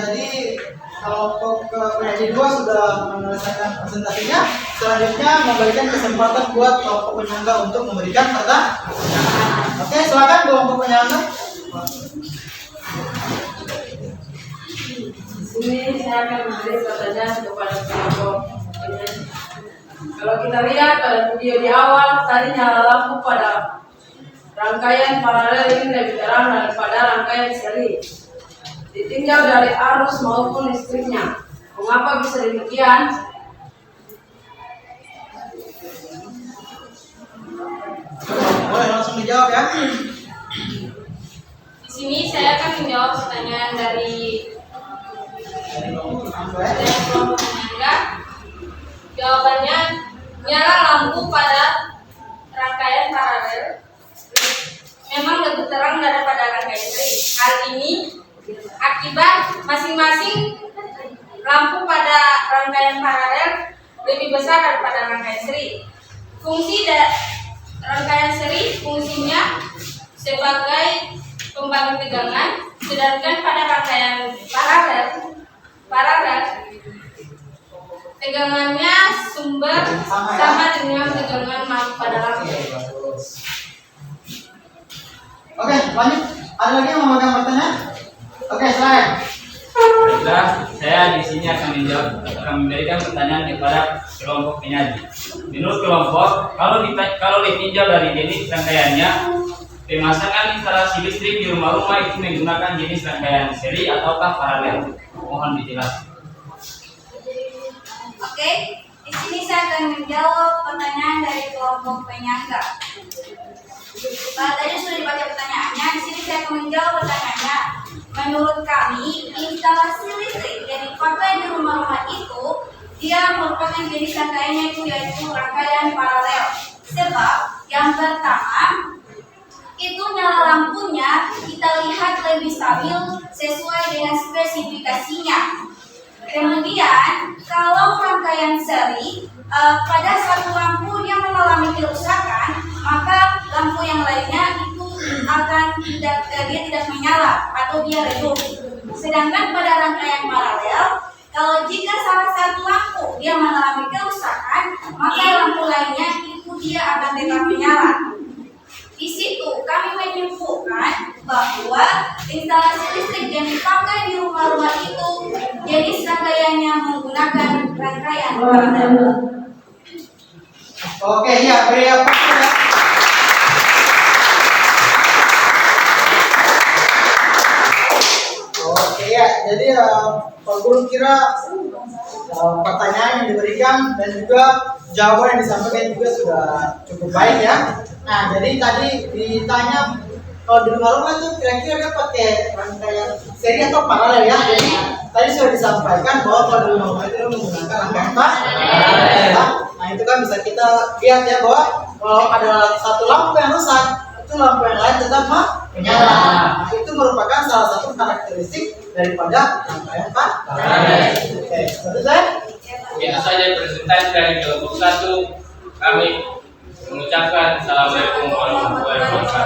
jadi kelompok penyaji 2 sudah menyelesaikan presentasinya. Selanjutnya memberikan kesempatan buat kelompok penyangga untuk memberikan pertanyaan. Oke, silakan kelompok penyangga. Di sini saya akan memberi pertanyaan kepada kelompok penyanyi. Kalau kita lihat pada video di awal, tadi nyala lampu pada rangkaian paralel ini lebih terang daripada rangkaian seri. Ditinjau dari arus maupun listriknya. Mengapa bisa demikian? Boleh langsung dijawab ya. Di sini saya akan menjawab pertanyaan dari kelompok penyangga. Jawabannya, nyala lampu pada rangkaian paralel memang lebih terang daripada rangkaian seri. Hal ini akibat masing-masing lampu pada rangkaian paralel lebih besar daripada rangkaian seri. Fungsi rangkaian seri fungsinya sebagai pembagi tegangan, sedangkan pada rangkaian paralel tegangannya sumber sama dengan tegangan lampu pada lampu. Oke, lanjut. Ada lagi yang mau pertanyaan? Oke, silakan. Baiklah, saya di sini akan memberikan pertanyaan kepada kelompok penyaji. Menurut kelompok, kalau ditinjau dari jenis rangkaiannya, pemasangan instalasi listrik di rumah-rumah itu menggunakan jenis rangkaian seri ataukah paralel? Mohon dijelaskan. Oke, di sini saya akan menjawab pertanyaan dari kelompok penyangga. Tadi sudah dibaca pertanyaannya. Di sini saya akan menjawab pertanyaannya. Menurut kami, instalasi listrik yang dipakai di rumah-rumah itu dia merupakan jenis rangkaiannya yaitu rangkaian paralel. Sebab yang pertama itu nyala lampunya kita lihat lebih stabil sesuai dengan spesifikasinya. Kemudian kalau rangkaian seri pada satu lampu dia mengalami kerusakan, maka lampu yang lainnya itu akan tidak menyala atau dia redup. Sedangkan pada rangkaian paralel, kalau jika salah satu lampu dia mengalami kerusakan, maka lampu lainnya itu dia akan tetap menyala. Di situ kami menyimpulkan bahwa instalasi listrik yang dipakai di rumah-rumah itu jenis rangkaiannya menggunakan rangkaian paralel. Oke, ya, beri apa ya? Oke ya, jadi Pak Guru kira pertanyaan yang diberikan dan juga jawaban yang disampaikan juga sudah cukup baik ya. Nah, jadi tadi ditanya kalau di rumah-rumah itu kira-kira dia pakai rangkaian seri atau paralel ya. Jadi tadi sudah disampaikan bahwa kalau di rumah itu menggunakan rangkaian paralel. Nah, itu kan bisa kita lihat ya bahwa kalau ada satu lampu yang rusak, itu lampu yang lain tetap menyala. Nah, itu merupakan salah satu karakteristik daripada rangkaian paralel. Oke, selesai? Itu saja presentasi dari kelompok 1. Kami mengucapkan assalamualaikum warahmatullahi wabarakatuh.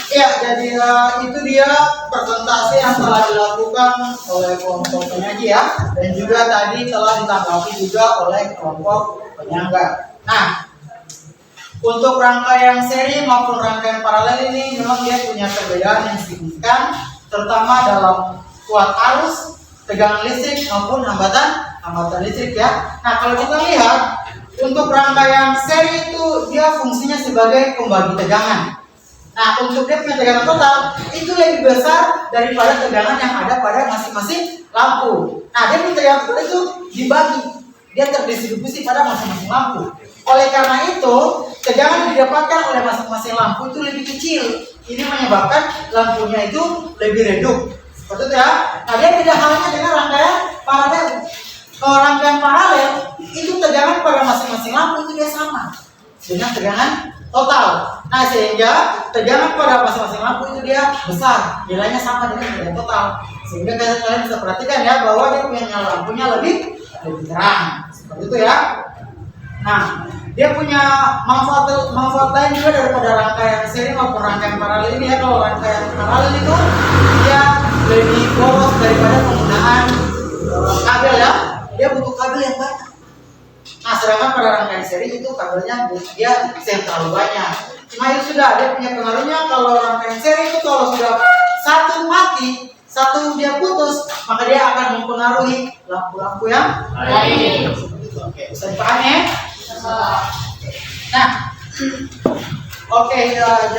Ya, jadi itu dia presentasi yang telah dilakukan oleh kelompok penyaji ya, dan juga tadi telah ditanggapi juga oleh kelompok penyangga. Nah, untuk rangkaian seri maupun rangkaian paralel ini memang dia punya perbedaan yang signifikan, terutama dalam kuat arus, tegangan listrik maupun hambatan listrik ya. Nah, kalau kita lihat untuk rangkaian seri itu dia fungsinya sebagai pembagi tegangan. Nah, untuk dia punya tegangan total itu lebih besar daripada tegangan yang ada pada masing-masing lampu. Nah, dia punya tegangan total itu dibagi, dia terdistribusi pada masing-masing lampu. Oleh karena itu, tegangan yang didapatkan oleh masing-masing lampu itu lebih kecil. Ini menyebabkan lampunya itu lebih redup. Seperti itu ya. Nah, dia tidak halnya dengan rangkaian paralel. Kalau rangkaian paralel itu tegangan pada masing-masing lampu itu dia sama dengan tegangan total. Nah, sehingga tegangan pada masing-masing lampu itu dia besar, nilainya sama dengan tegangan total. Sehingga kalian bisa perhatikan ya bahwa dia punya lampunya lebih terang. Seperti itu ya. Nah, dia punya manfaat lain juga daripada rangkaian seri maupun rangkaian paralel ini ya. Kalau rangkaian paralel itu dia lebih boros daripada penggunaan kabel ya. Dia butuh kabel yang banyak. Nah, sedangkan pada rangkaian seri itu kabelnya dia yang terlalu banyak. Cuma itu sudah dia punya pengaruhnya. Kalau rangkaian seri itu kalau sudah satu mati, satu dia putus, maka dia akan mempengaruhi lampu-lampu yang lain. Oke, bisa dipahami ya? Nah, oke,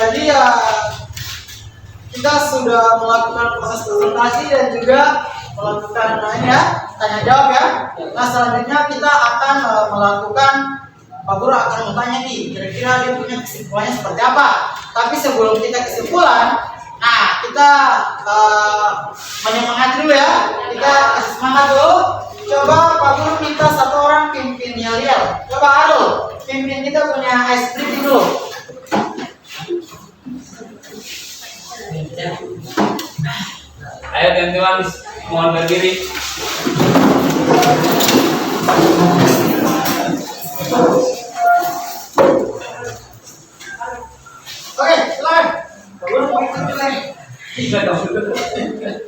jadi kita sudah melakukan proses presentasi dan juga melakukan tanya jawab ya. Nah, selanjutnya kita akan melakukan, Pak Guru akan bertanya nih, kira-kira dia punya kesimpulannya seperti apa. Tapi sebelum kita kesimpulan, nah kita menyemangati dulu ya. Kita kasih semangat dulu. Coba Pak Guru minta satu orang pimpin yel-yel. Coba Arul, pimpin kita punya ice cream dulu. Ayo teman-teman, mohon berdiri. Oke, silakan. Pak Guru mau ikut juga nih.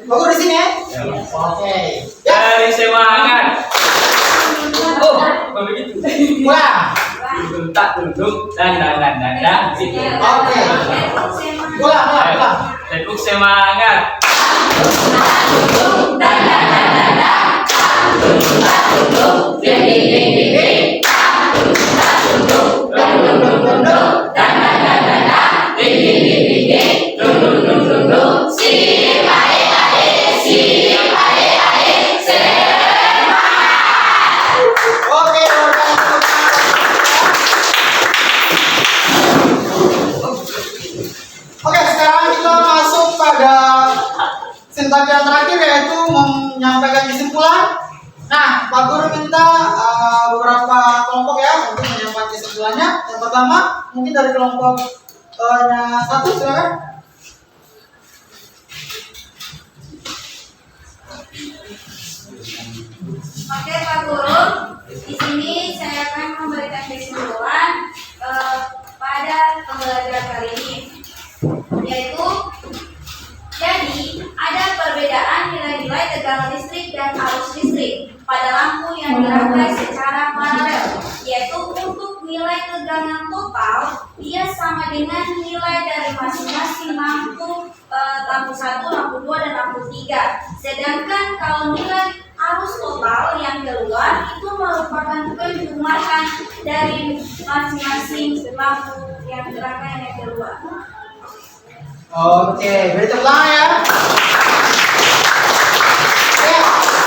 Pak Guru di sini ya? Oke. Dari semangat. Oh, begitu. Pulang. Tak duduk dan. Gitu. Oke. Pulang. Tepuk semangat. Oke, sekarang kita masuk pada sentakan terakhir yaitu menyampaikan kesimpulan. Nah, Pak Guru minta beberapa kelompok ya untuk menyampaikan kesimpulannya. Yang pertama mungkin dari kelompok satu, silakan. Oke Pak Guru, di sini saya akan memberikan kesimpulan pada pembelajaran kali ini, yaitu jadi ada perbedaan nilai-nilai tegangan listrik dan arus listrik pada lampu yang dirangkai secara paralel, yaitu untuk nilai tegangan total dia sama dengan nilai dari masing-masing lampu, lampu 1, lampu 2, dan lampu 3. Sedangkan kalau nilai arus total yang keluar itu merupakan penjumlahan dari masing-masing lampu yang dirangkai yang keluar. Oke, beri tepuk tangan ya. Oke,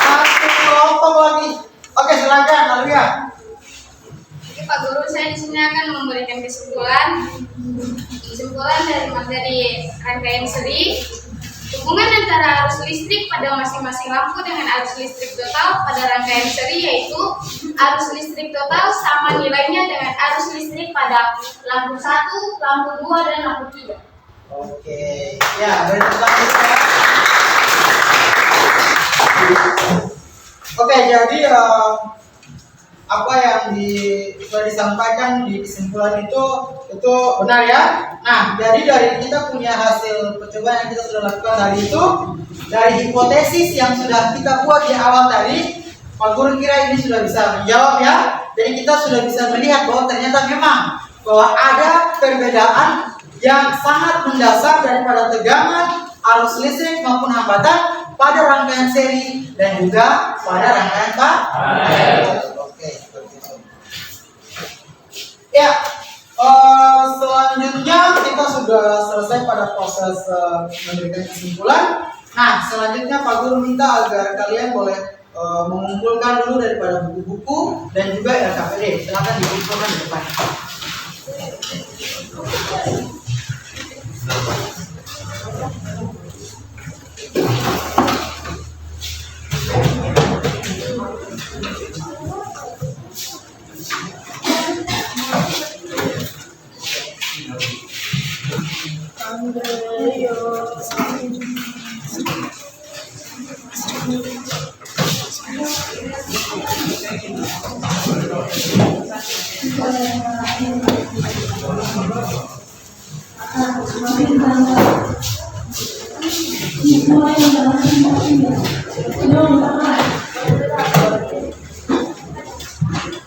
satu kelompok lagi. Oke, silakan Alvia. Oke Pak Guru, saya di sini akan memberikan kesimpulan dari materi rangkaian seri. Hubungan antara arus listrik pada masing-masing lampu dengan arus listrik total pada rangkaian seri, yaitu arus listrik total sama nilainya dengan arus listrik pada lampu 1, lampu 2, dan lampu 3. Oke, ya beri tepuk tangan. Oke, jadi apa yang sudah disampaikan di kesimpulan itu benar ya. Nah, jadi dari kita punya hasil percobaan yang kita sudah lakukan tadi itu, dari hipotesis yang sudah kita buat di awal tadi, Pak Guru kira ini sudah bisa menjawab ya. Jadi kita sudah bisa melihat bahwa ternyata memang bahwa ada perbedaan yang sangat mendasar daripada tegangan, arus listrik maupun hambatan pada rangkaian seri dan juga pada rangkaian paralel. Oke, seperti itu. Ya, selanjutnya kita sudah selesai selesai pada proses memberikan kesimpulan. Nah, selanjutnya Pak Guru minta agar kalian boleh mengumpulkan dulu daripada buku-buku dan juga LKPD. Silakan dikumpulkan di depan.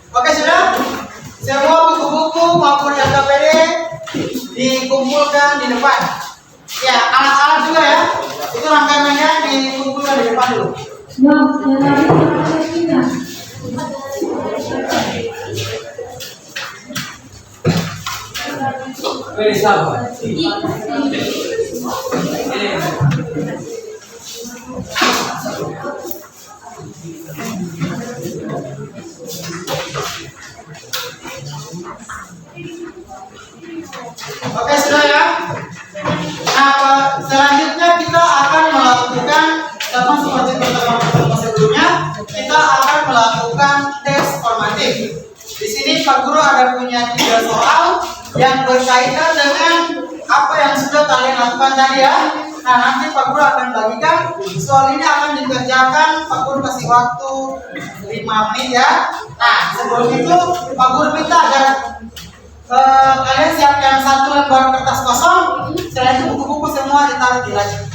Oke, sudah? Semua buku-buku maupun LKPD dikumpulkan di depan. Ya, alat-alat juga ya. Itu rangkaiannya dikumpulkan di depan dulu. Oke, sudah ya. Nah, selanjutnya kita akan melakukan sama seperti pertemuan sebelumnya, kita akan melakukan tes formatif. Di sini Pak Guru ada punya 3 soal yang berkaitan dengan apa yang sudah kalian lakukan tadi ya. Nah, nanti Pak Guru akan bagikan. Soal ini akan dikerjakan, Pak Guru kasih waktu 5 menit ya. Nah, sebelum itu Pak Guru minta agar kalian siapkan 1 lembar kertas kosong. Setelah itu buku-buku semua ditaruh di laci.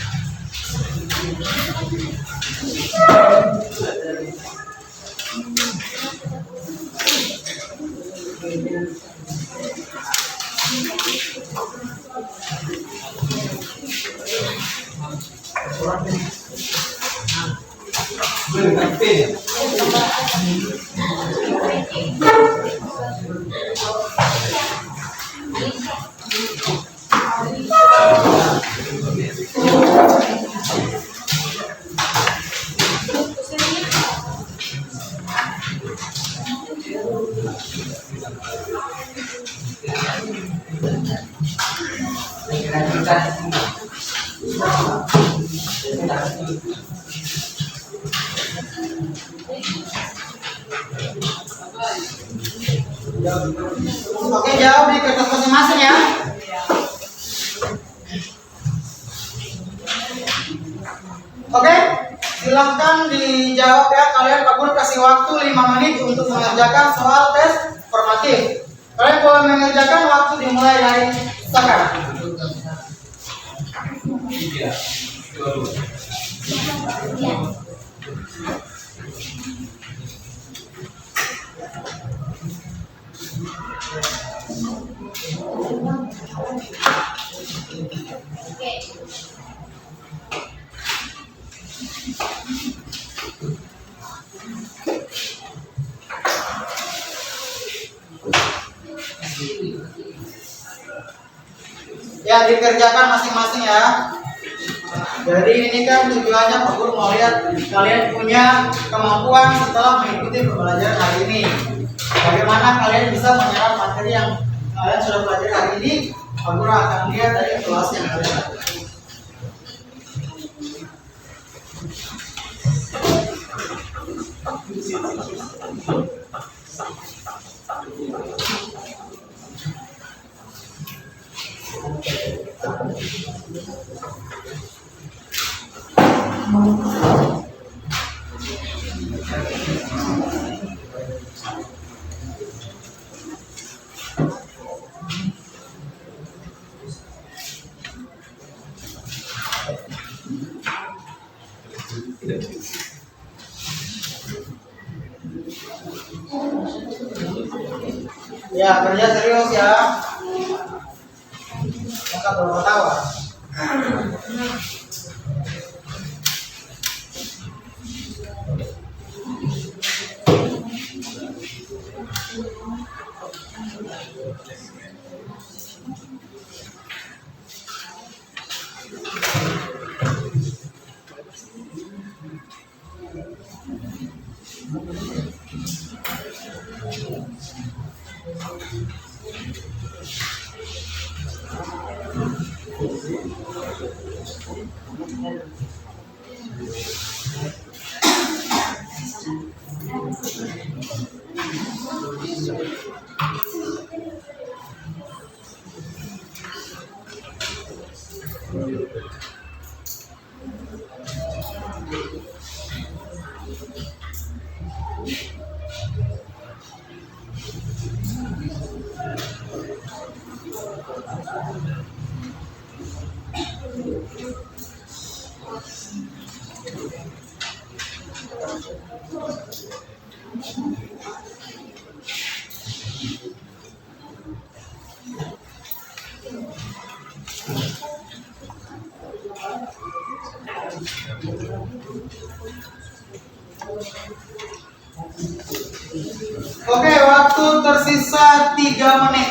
Oke, jawab di kertas masing-masing ya. Oke, silahkan dijawab ya. Kalian Pak Guru kasih waktu 5 menit untuk mengerjakan soal tes formatif. Kalian boleh mengerjakan, waktu dimulai dari sekarang. Ya, dikerjakan masing-masing ya. Jadi ini kan tujuannya Pak Guru mau lihat kalian punya kemampuan setelah mengikuti pembelajaran hari ini. Bagaimana kalian bisa menyerap materi yang kalian sudah pelajari hari ini. Pak Guru akan lihat dari kelas yang kalian lakukan. Ya, kerja serius ya. Maka berketawa. Oke, waktu tersisa 3 menit.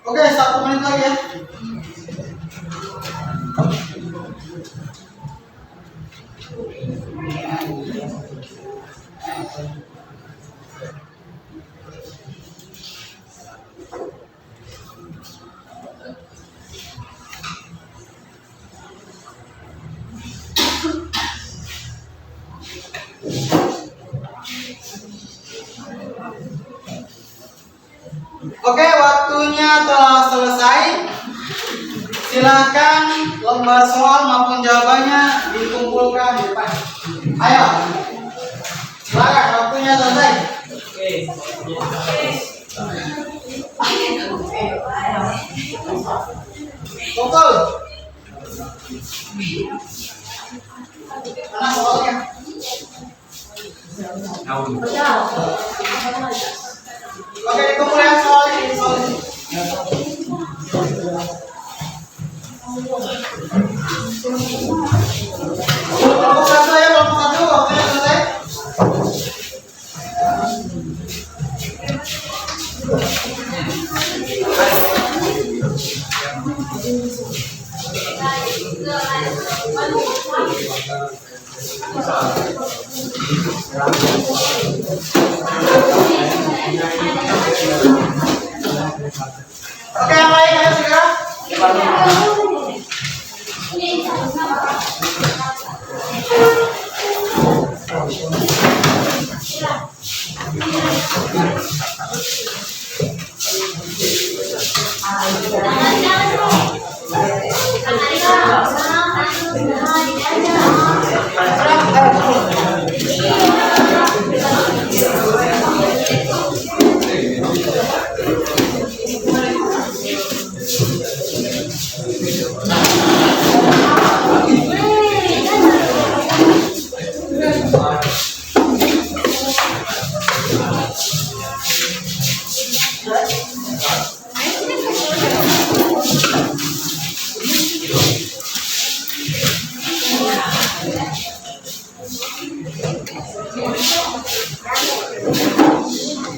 Oke, 1 menit lagi ya. Oke, waktunya telah selesai. Silakan lembar soal maupun jawabannya dikumpulkan di depan. Ayo, silakan, waktunya selesai. Kumpul. Mana soalnya? Oke, dikumpul ya soalnya. Kelompok 1 ya, kelompok 1 waktunya selesai. Thank you. Oke, yang lain ayo segera.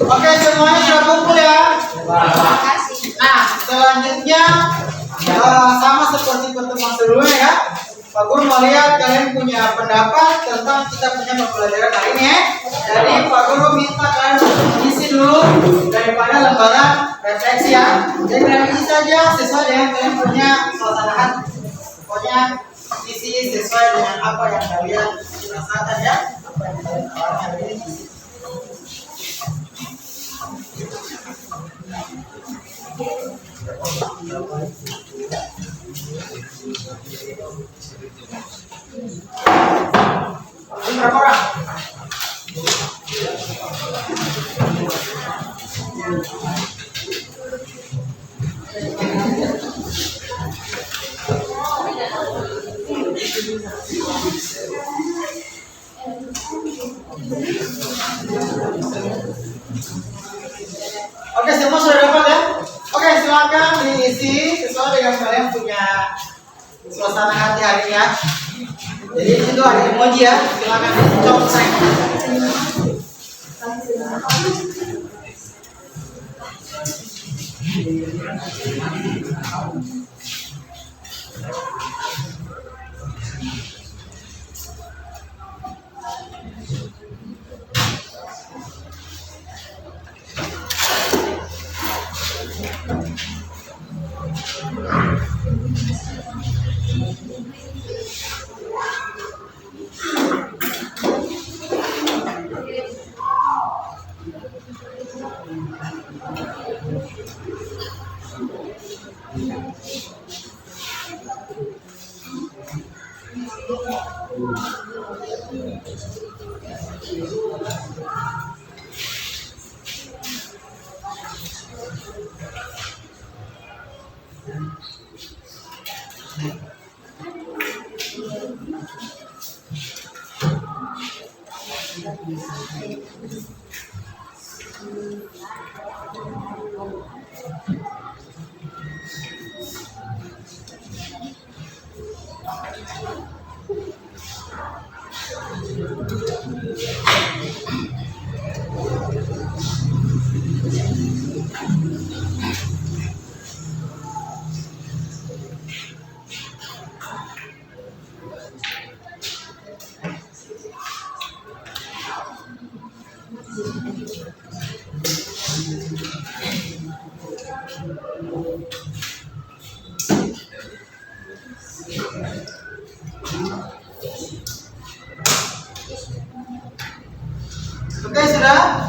Oke, semuanya sudah kumpul ya. Nah, selanjutnya sama seperti pertemuan sebelumnya ya. Pak Guru mau lihat kalian punya pendapat tentang kita punya pembelajaran hari ini ya. Jadi Pak Guru minta kalian isi dulu daripada lembaran refleksi ya. Jadi kalian isi saja sesuai dengan kalian punya suasana hati. Pokoknya isi sesuai dengan apa yang kalian rasakan ya. Apa yang kalian alami hari ini. Berapa orang? Oke, semua sudah dapat ya? Oke, silakan diisi sesuai dengan kalian punya suasana hati hari ini ya. Jadi itu ada emoji ya, silakan dicopot saya. Oke, sudah?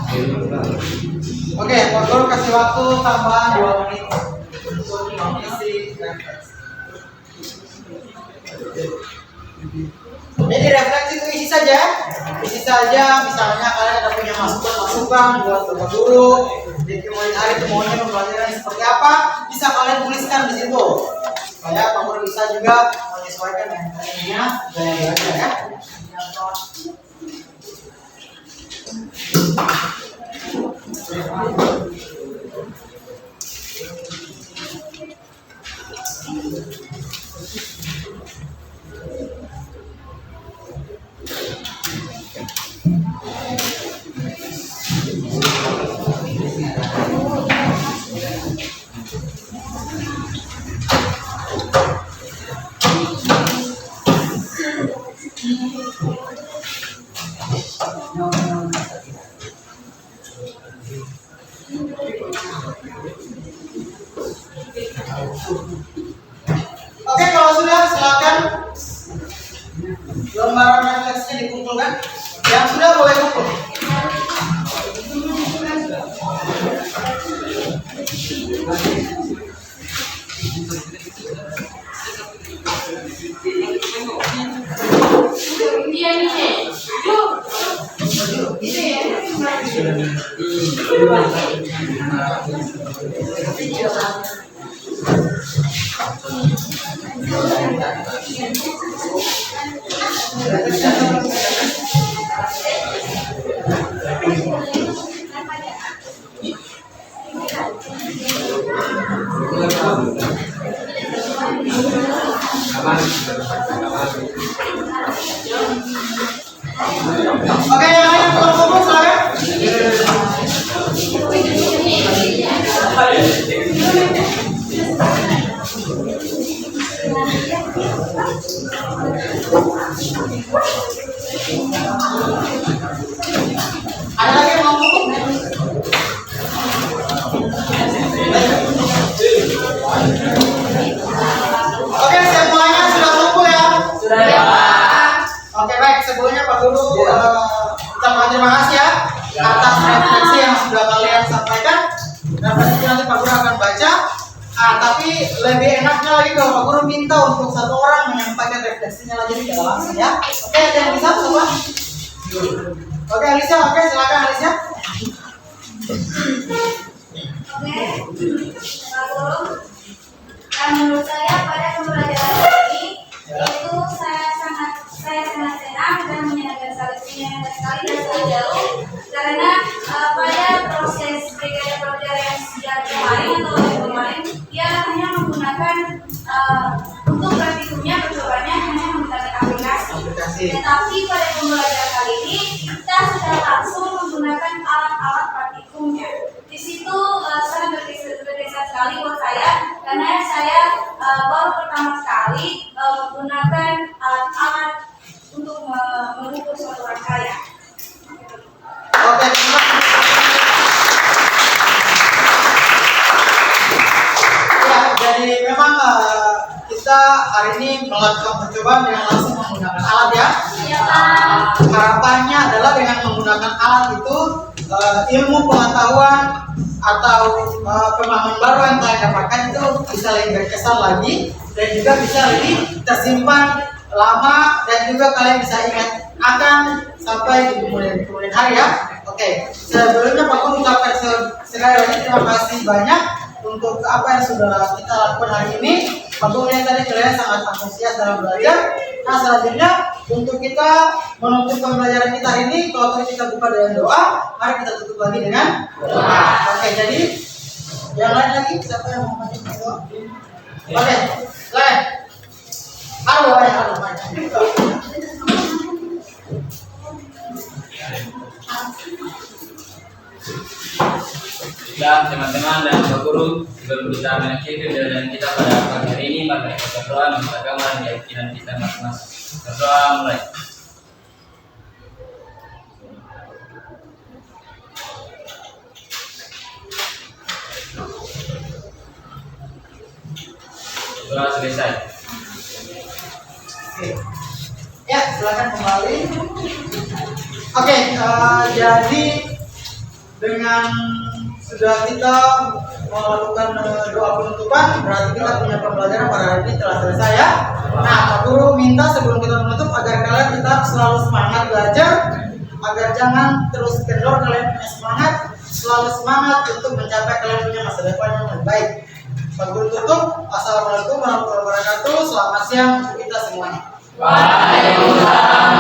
Oke, Pak Guru kasih waktu tambahan 2 menit untuk mengisi refleksi. Jadi refleksi itu isi saja, misalnya kalian ada punya masukan buat Bapak Guru di kemudian hari itu maunya pembelajaran seperti apa, bisa kalian tuliskan di situ supaya Pak Guru bisa juga menyesuaikan dengan kalian gaya belajar ya. Oke, kalau sudah silakan lembaran refleksinya dikumpulkan. Yang sudah boleh kumpul. Iya nih. Oke, yang lain belum kumpul silakan. Ada lagi yang mau kumpul? Oke, semuanya sudah kumpul ya? Sudah ya, Pak. Oke, baik. Sebelumnya Pak Guru ucapkan terima kasih ya atas refleksi yang sudah kalian sampaikan. Refleksi nanti Pak Guru akan baca. Tapi lebih enaknya lagi kalau Pak Guru minta untuk satu orang menyampaikan refleksinya lagi secara langsung ya. Oke, ada yang bisa coba? Oke, Alicia. Oke, silakan Alicia. Oke, Pak Guru. Menurut saya pada pembelajaran ini itu saya sangat senang dan menyenangkan sekali dan sangat jauh karena pada proses brigade pelajaran yang sejak kemarin atau yang kemarin dia hanya menggunakan untuk praktikumnya percobaannya hanya menggunakan aplikasi. Tetapi pada pembelajaran kali ini kita sudah langsung menggunakan alat-alat praktikumnya. Di situ sangat berkesan sekali buat saya karena saya baru pertama sekali menggunakan alat-alat untuk mengukur suatu rangkaian. Oke, terima kasih. Ya, jadi memang kita hari ini melakukan percobaan dengan langsung menggunakan alat ya. Iya, Pak. Harapannya adalah dengan menggunakan alat itu ilmu pengetahuan atau pemahaman baru yang kalian dapatkan itu bisa lebih berkesan lagi dan juga bisa lebih tersimpan lama dan juga kalian bisa ingat akan sampai di kemudian hari ya. Oke, sebelumnya Pak Guru ucapkan sekali lagi terima kasih banyak untuk apa yang sudah kita lakukan hari ini. Pak Guru lihat tadi kalian sangat antusias dalam belajar. Nah, selanjutnya untuk kita menutup pembelajaran kita hari ini, kalau tadi kita buka dengan doa, mari kita tutup lagi dengan doa. Oke, jadi yang lain lagi siapa yang mau baca doa? Oke, lain. Halo, Dan teman-teman dan Pak Guru sebelum kita mengakhiri pembelajaran kita pada pagi hari ini, mari kita berdoa menurut agama dan keyakinan kita masing-masing. Berdoa mulai. Doa selesai. Oke. Ya, silakan kembali. Oke, jadi dengan sudah kita melakukan doa penutupan, berarti kita punya pembelajaran pada hari ini telah selesai ya. Nah, Pak Guru minta sebelum kita menutup agar kalian tetap selalu semangat belajar, agar jangan terus kendor, kalian punya semangat, selalu semangat untuk mencapai kalian punya masa depan yang lebih baik. Pak Guru tutup. Assalamualaikum warahmatullahi wabarakatuh. Selamat siang untuk kita semuanya. Waalaikumsalam.